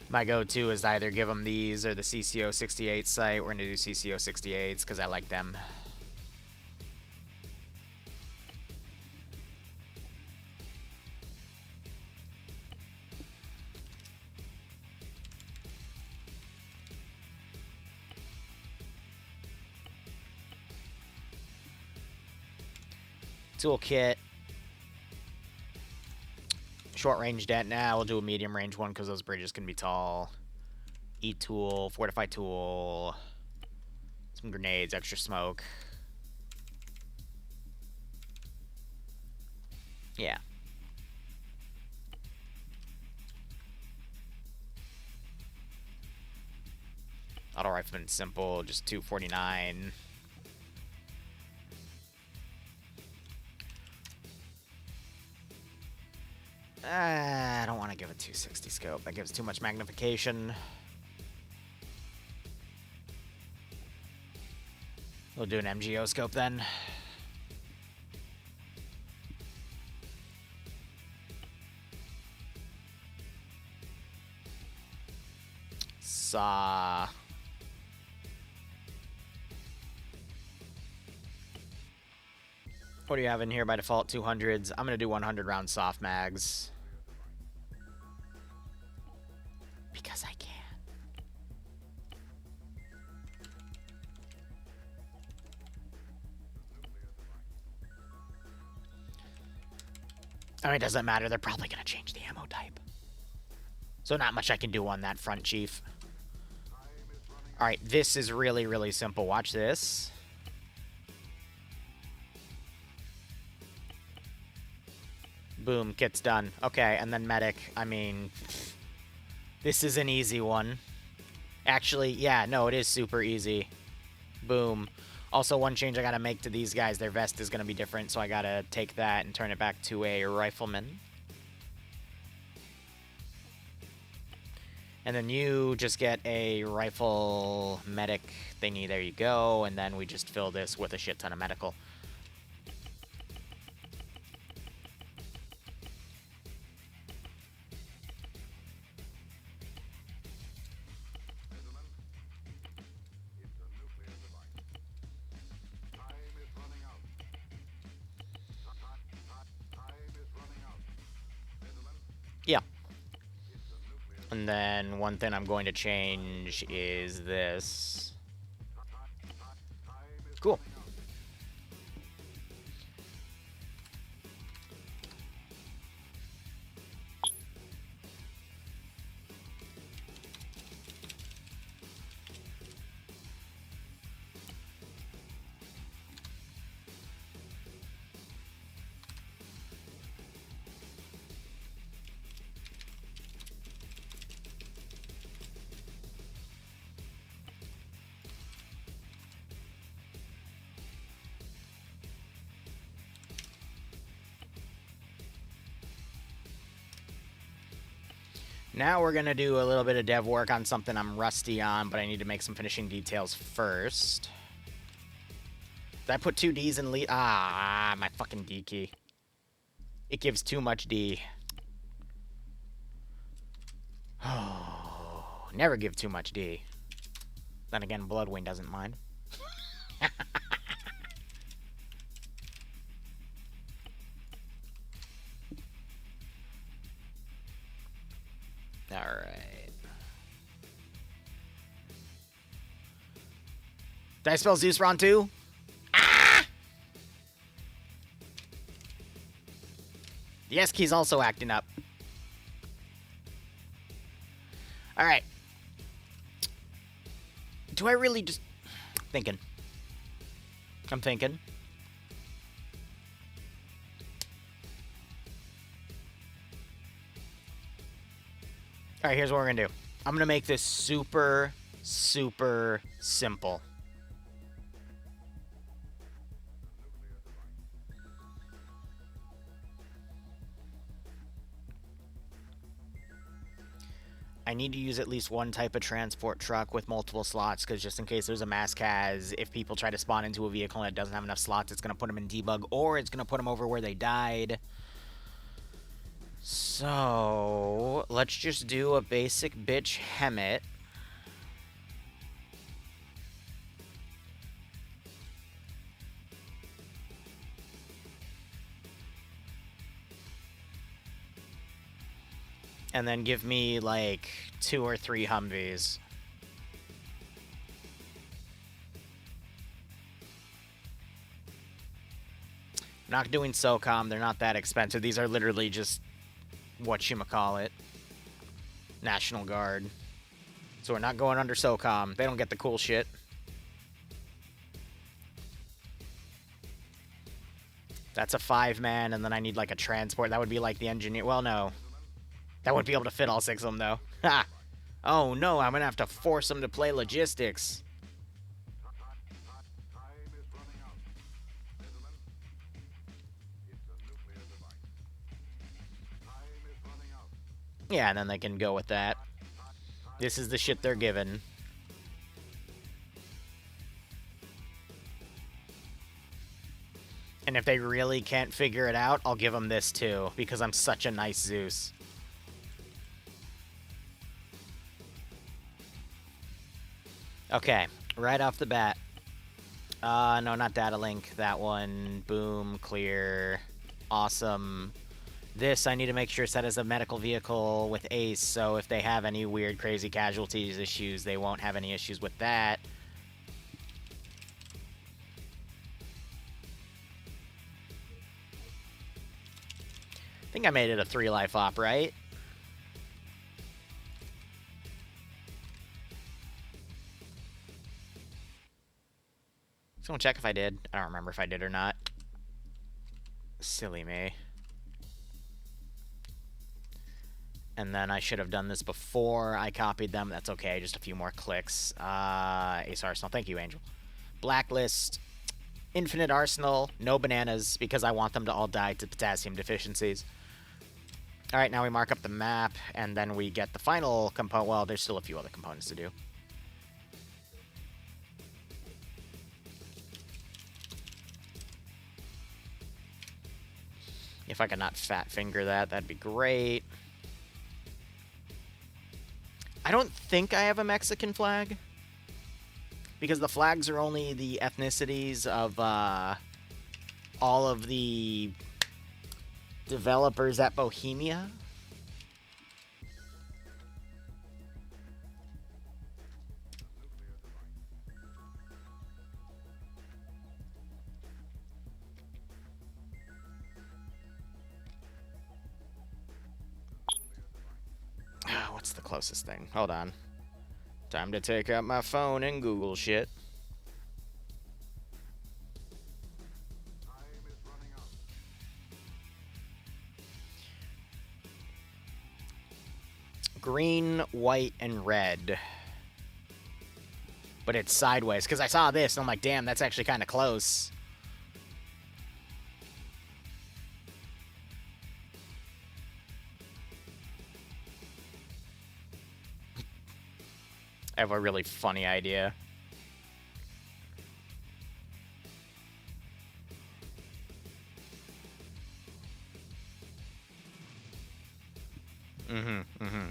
My go-to is either give them these or the CCO 68 site. We're going to do CCO 68s because I like them. Toolkit. Short range dent. Nah, we'll do a medium range one because those bridges can be tall. E-tool, fortify tool, some grenades, extra smoke. Yeah. Auto rifleman simple, just 249. I don't want to give a 260 scope. That gives too much magnification. We'll do an MGO scope then. Saw. What do you have in here by default? 200s. I'm going to do 100 round soft mags. Because I can. I mean, it doesn't matter. They're probably going to change the ammo type. So not much I can do on that front, Chief. Alright, this is really, really simple. Watch this. Boom, kit's done. Okay, and then medic. I mean, this is an easy one. Actually, yeah, no, it is super easy. Boom. Also, one change I gotta make to these guys, their vest is gonna be different, so I gotta take that and turn it back to a rifleman. And then you just get a rifle medic thingy, there you go, and then we just fill this with a shit ton of medical. Yeah. And then one thing I'm going to change is this. Cool. Now we're going to do a little bit of dev work on something I'm rusty on, but I need to make some finishing details first. Did I put 2 Ds in lead? Ah, my fucking D key. It gives too much D. Oh, never give too much D. Then again, Bloodwing doesn't mind. Alright. Did I spell Zeus wrong too? Ah! The S key's also acting up. Alright. Do I really just... Thinking. I'm thinking. Alright, here's what we're gonna do. I'm gonna make this super, super simple. I need to use at least one type of transport truck with multiple slots, because just in case there's a mass cas, if people try to spawn into a vehicle and it doesn't have enough slots, it's going to put them in debug, or it's going to put them over where they died. So, let's just do a basic bitch Hemet. And then give me, like, 2 or 3 Humvees. Not doing SOCOM, they're not that expensive. These are literally just whatchamacallit. National Guard. So we're not going under SOCOM. They don't get the cool shit. That's a 5-man, and then I need, like, a transport. That would be, like, the engineer. Well, no. That wouldn't be able to fit all 6 of them, though. Ha! Oh, no, I'm gonna have to force them to play logistics. Yeah, and then they can go with that. This is the shit they're given. And if they really can't figure it out, I'll give them this too, because I'm such a nice Zeus. Okay, right off the bat. No, not data link. That one. Boom, clear. Awesome. This, I need to make sure set as a medical vehicle with Ace, so if they have any weird, crazy casualties issues, they won't have any issues with that. I think I made it a 3-life op, right? Just gonna check if I did. I don't remember if I did or not. Silly me. And then I should have done this before I copied them. That's okay, just a few more clicks. Ace Arsenal, thank you, Angel. Blacklist, Infinite Arsenal, no bananas, because I want them to all die to potassium deficiencies. Alright, now we mark up the map, and then we get the final component. Well, there's still a few other components to do. If I could not fat finger that, that'd be great. I don't think I have a Mexican flag, because the flags are only the ethnicities of all of the developers at Bohemia. What's the closest thing? Hold on. Time to take out my phone and Google shit. Green, white, and red. But it's sideways, because I saw this, and I'm like, damn, that's actually kind of close. I have a really funny idea.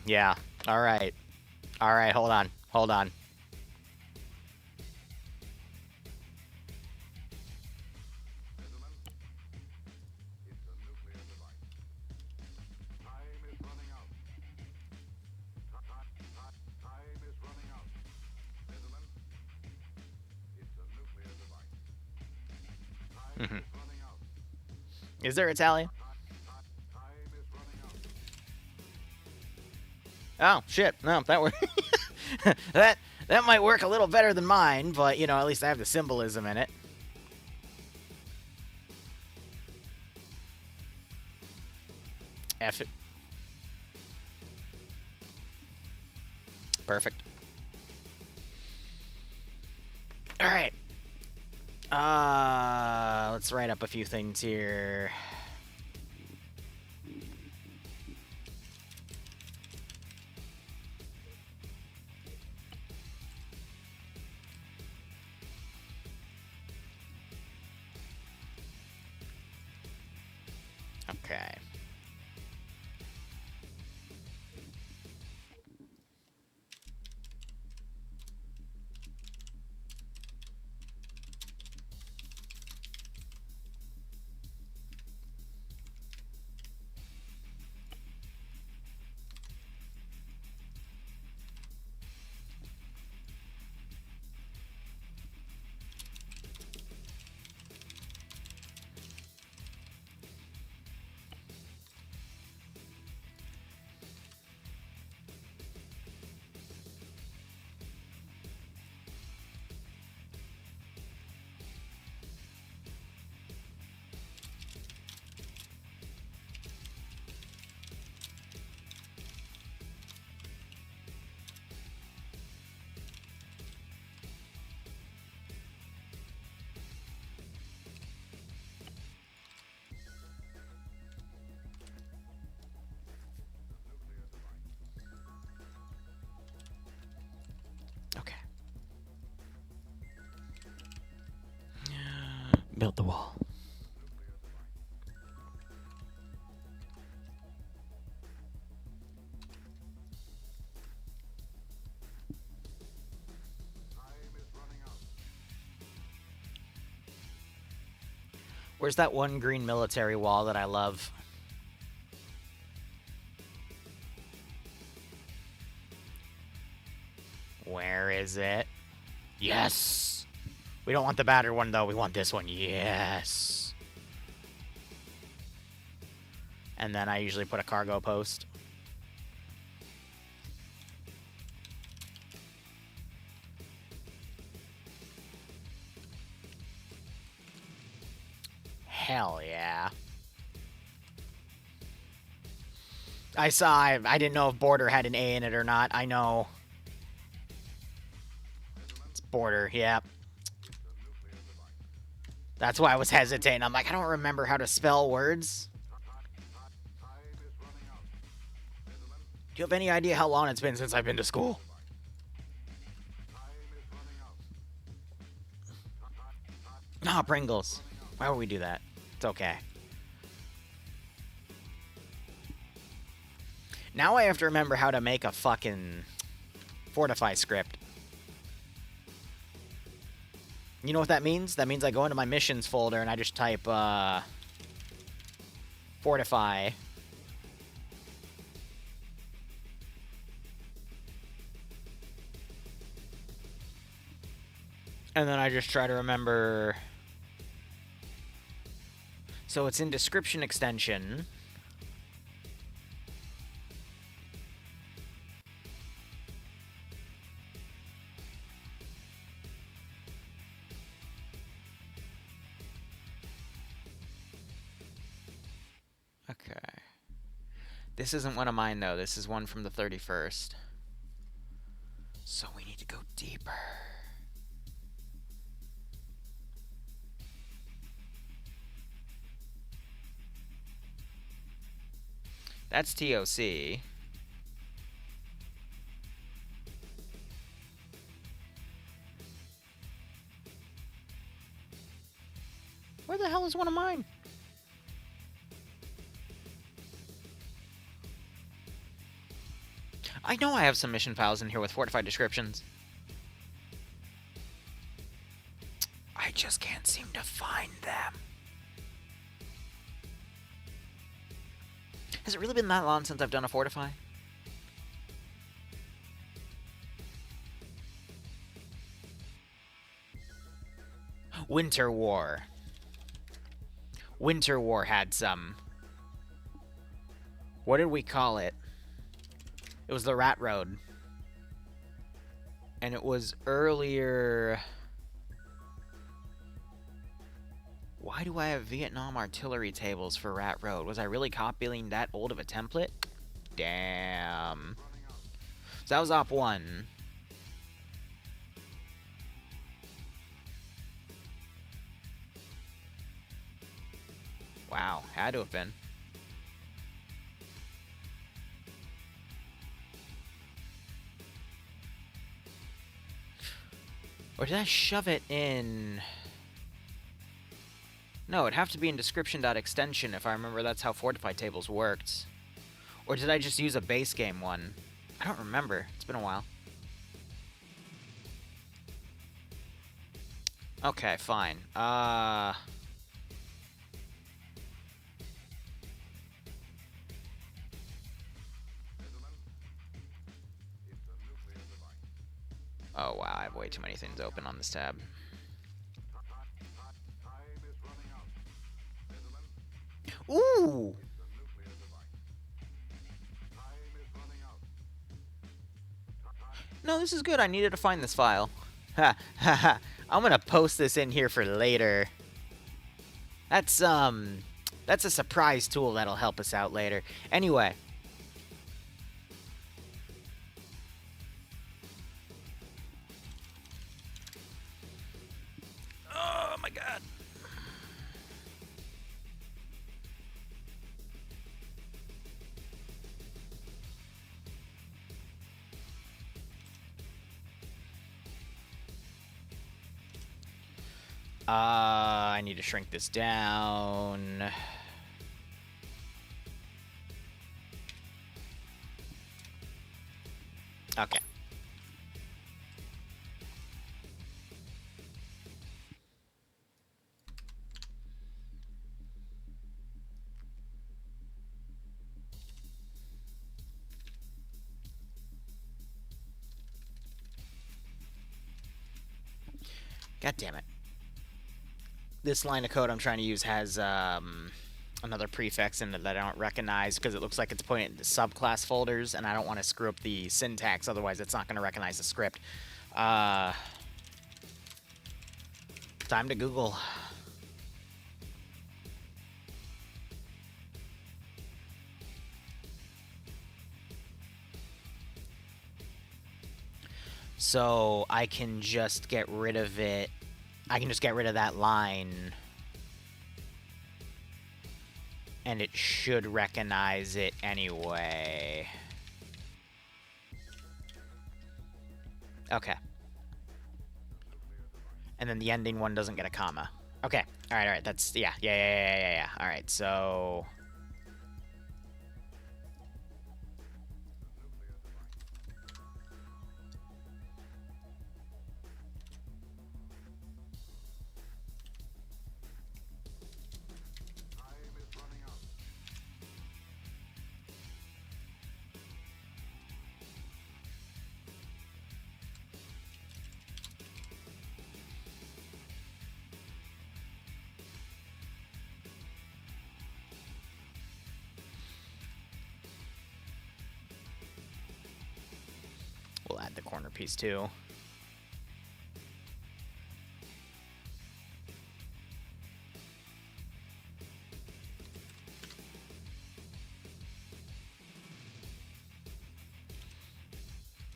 Yeah. All right. All right, hold on. Hold on. Is there Italian? Oh, shit. No, that worked. That might work a little better than mine, but, you know, at least I have the symbolism in it. F it. Perfect. Alright. Let's write up a few things here. Okay. Okay. Build the wall. Where's that one green military wall that I love? Where is it? Yes! We don't want the battered one, though. We want this one. Yes! And then I usually put a cargo post. Hell yeah. I didn't know if border had an A in it or not. I know. It's border, yeah. That's why I was hesitating. I'm like, I don't remember how to spell words. Do you have any idea how long it's been since I've been to school? Ah, Pringles. Why would we do that? It's okay. Now I have to remember how to make a fucking Fortify script. You know what that means? That means I go into my missions folder and I just type, Fortify. And then I just try to remember. So it's in description extension. Okay. This isn't one of mine, though. This is one from the 31st. So we need to go deeper. That's TOC. Where the hell is one of mine? I know I have some mission files in here with fortified descriptions. I just can't seem to find them. Has it really been that long since I've done a fortify? Winter War. Winter War had some. What did we call it? It was the Rat Road. And it was earlier... Why do I have Vietnam artillery tables for Rat Road? Was I really copying that old of a template? Damn. So that was Op 1. Wow, had to have been. Or did I shove it in... No, it'd have to be in description.extension if I remember that's how fortified tables worked. Or did I just use a base game one? I don't remember. It's been a while. Okay, fine. Oh, wow, I have way too many things open on this tab. Ooh! No, this is good. I needed to find this file. Ha, ha, ha. I'm gonna post this in here for later. That's a surprise tool that'll help us out later. Anyway. Oh, my God. I need to shrink this down. Okay. God damn it. This line of code I'm trying to use has another prefix in it that I don't recognize because it looks like it's pointing to subclass folders, and I don't want to screw up the syntax, otherwise it's not going to recognize the script. Time to Google. So I can just get rid of it. I can just get rid of that line. And it should recognize it anyway. Okay. And then the ending one doesn't get a comma. Okay. Alright, that's... Yeah. Alright, so... We'll add the corner piece too.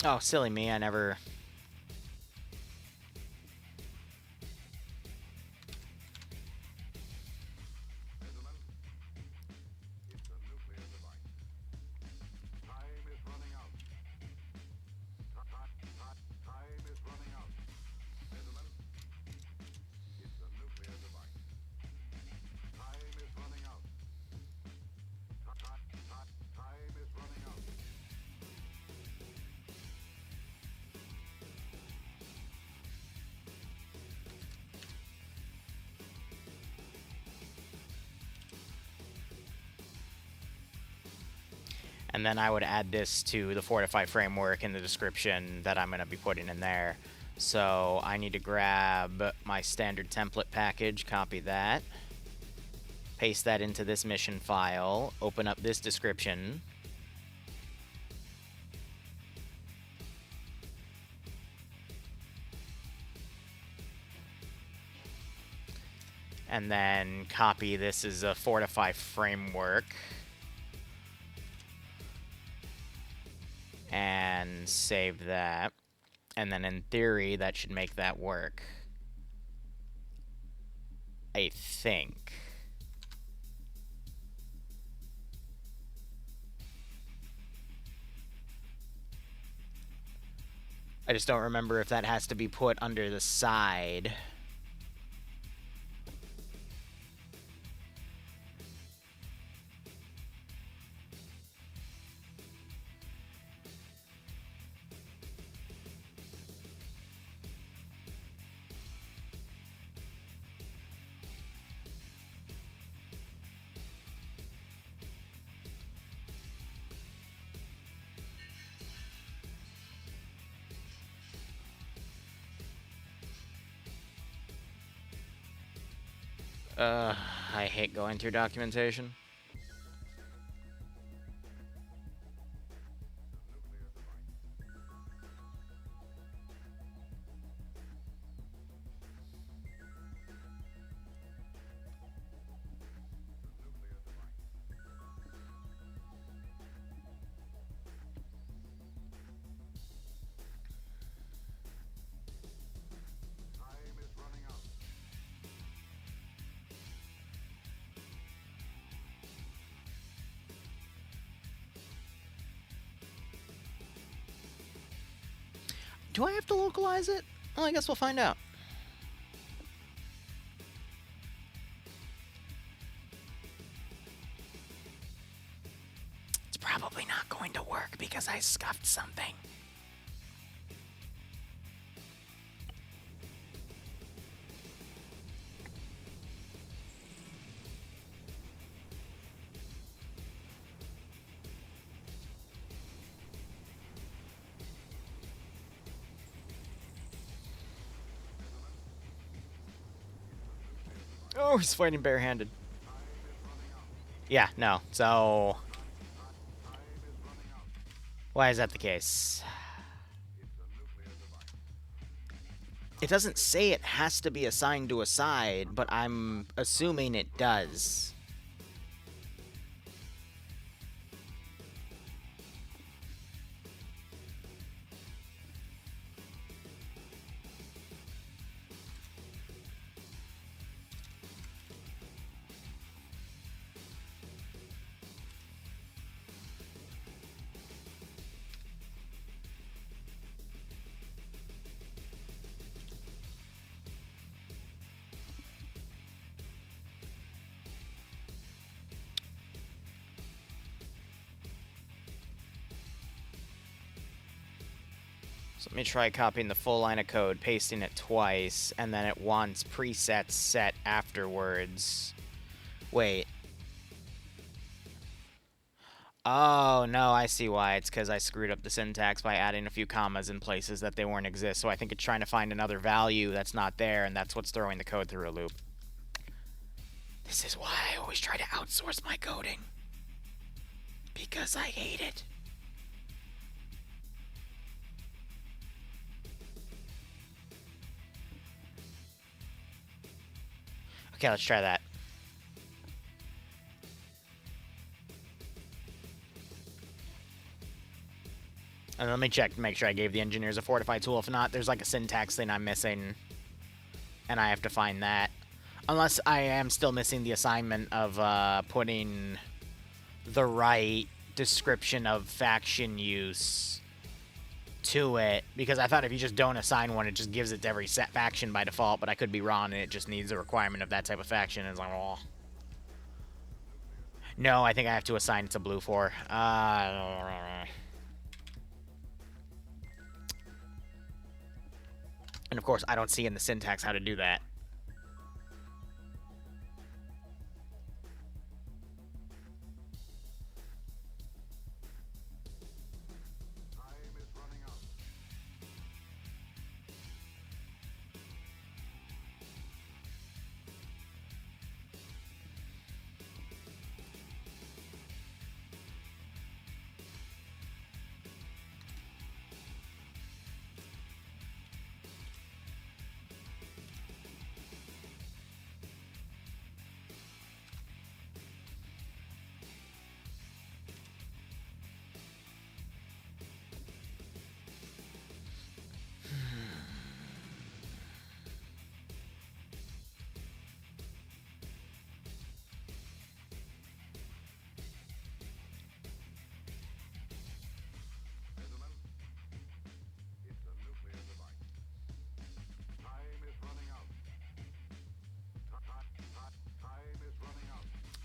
Oh, silly me, I never... And then I would add this to the Fortify framework in the description that I'm going to be putting in there. So I need to grab my standard template package, copy that, paste that into this mission file, open up this description. And then copy this as a Fortify framework. And save that. And then in theory, that should make that work. I think. I just don't remember if that has to be put under the side. I hate going through documentation. Do I have to localize it? Well, I guess we'll find out. It's probably not going to work because I scuffed something. Oh, he's fighting barehanded. Yeah, no. So, why is that the case? It doesn't say it has to be assigned to a side, but I'm assuming it does. So let me try copying the full line of code, pasting it twice, and then it wants presets set afterwards. Wait. Oh, no, I see why. It's because I screwed up the syntax by adding a few commas in places that they weren't exist. So I think it's trying to find another value that's not there, and that's what's throwing the code through a loop. This is why I always try to outsource my coding. Because I hate it. Okay, let's try that. And let me check to make sure I gave the engineers a Fortify tool. If not, there's like a syntax thing I'm missing. And I have to find that. Unless I am still missing the assignment of putting the right description of faction use to it. Because I thought if you just don't assign one, it just gives it to every faction by default. But I could be wrong, and it just needs a requirement of that type of faction. And it's like, oh. No, I think I have to assign it to Blue 4. And of course, I don't see in the syntax how to do that.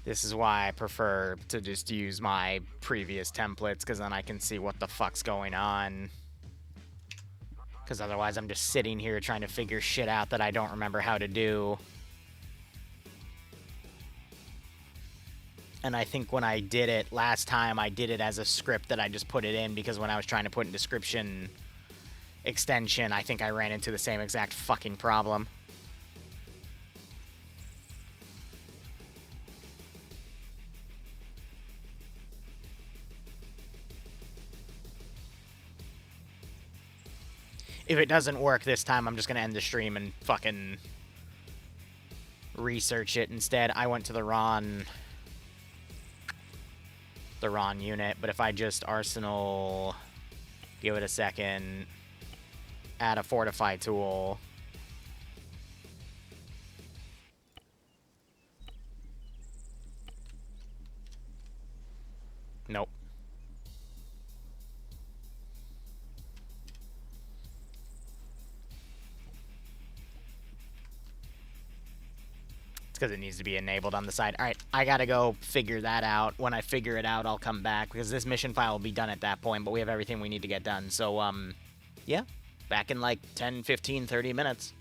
This is why I prefer to just use my previous templates, because then I can see what the fuck's going on. Because otherwise I'm just sitting here trying to figure shit out that I don't remember how to do. And I think when I did it last time, I did it as a script that I just put it in, because when I was trying to put in description extension, I think I ran into the same exact fucking problem. If it doesn't work this time, I'm just going to end the stream and fucking research it instead. I went to the wrong unit, but if I just Arsenal, give it a second, add a Fortify tool. Nope. It's because it needs to be enabled on the side. Alright, I gotta go figure that out. When I figure it out, I'll come back, because this mission file will be done at that point, but we have everything we need to get done. So, yeah, back in like 10, 15, 30 minutes.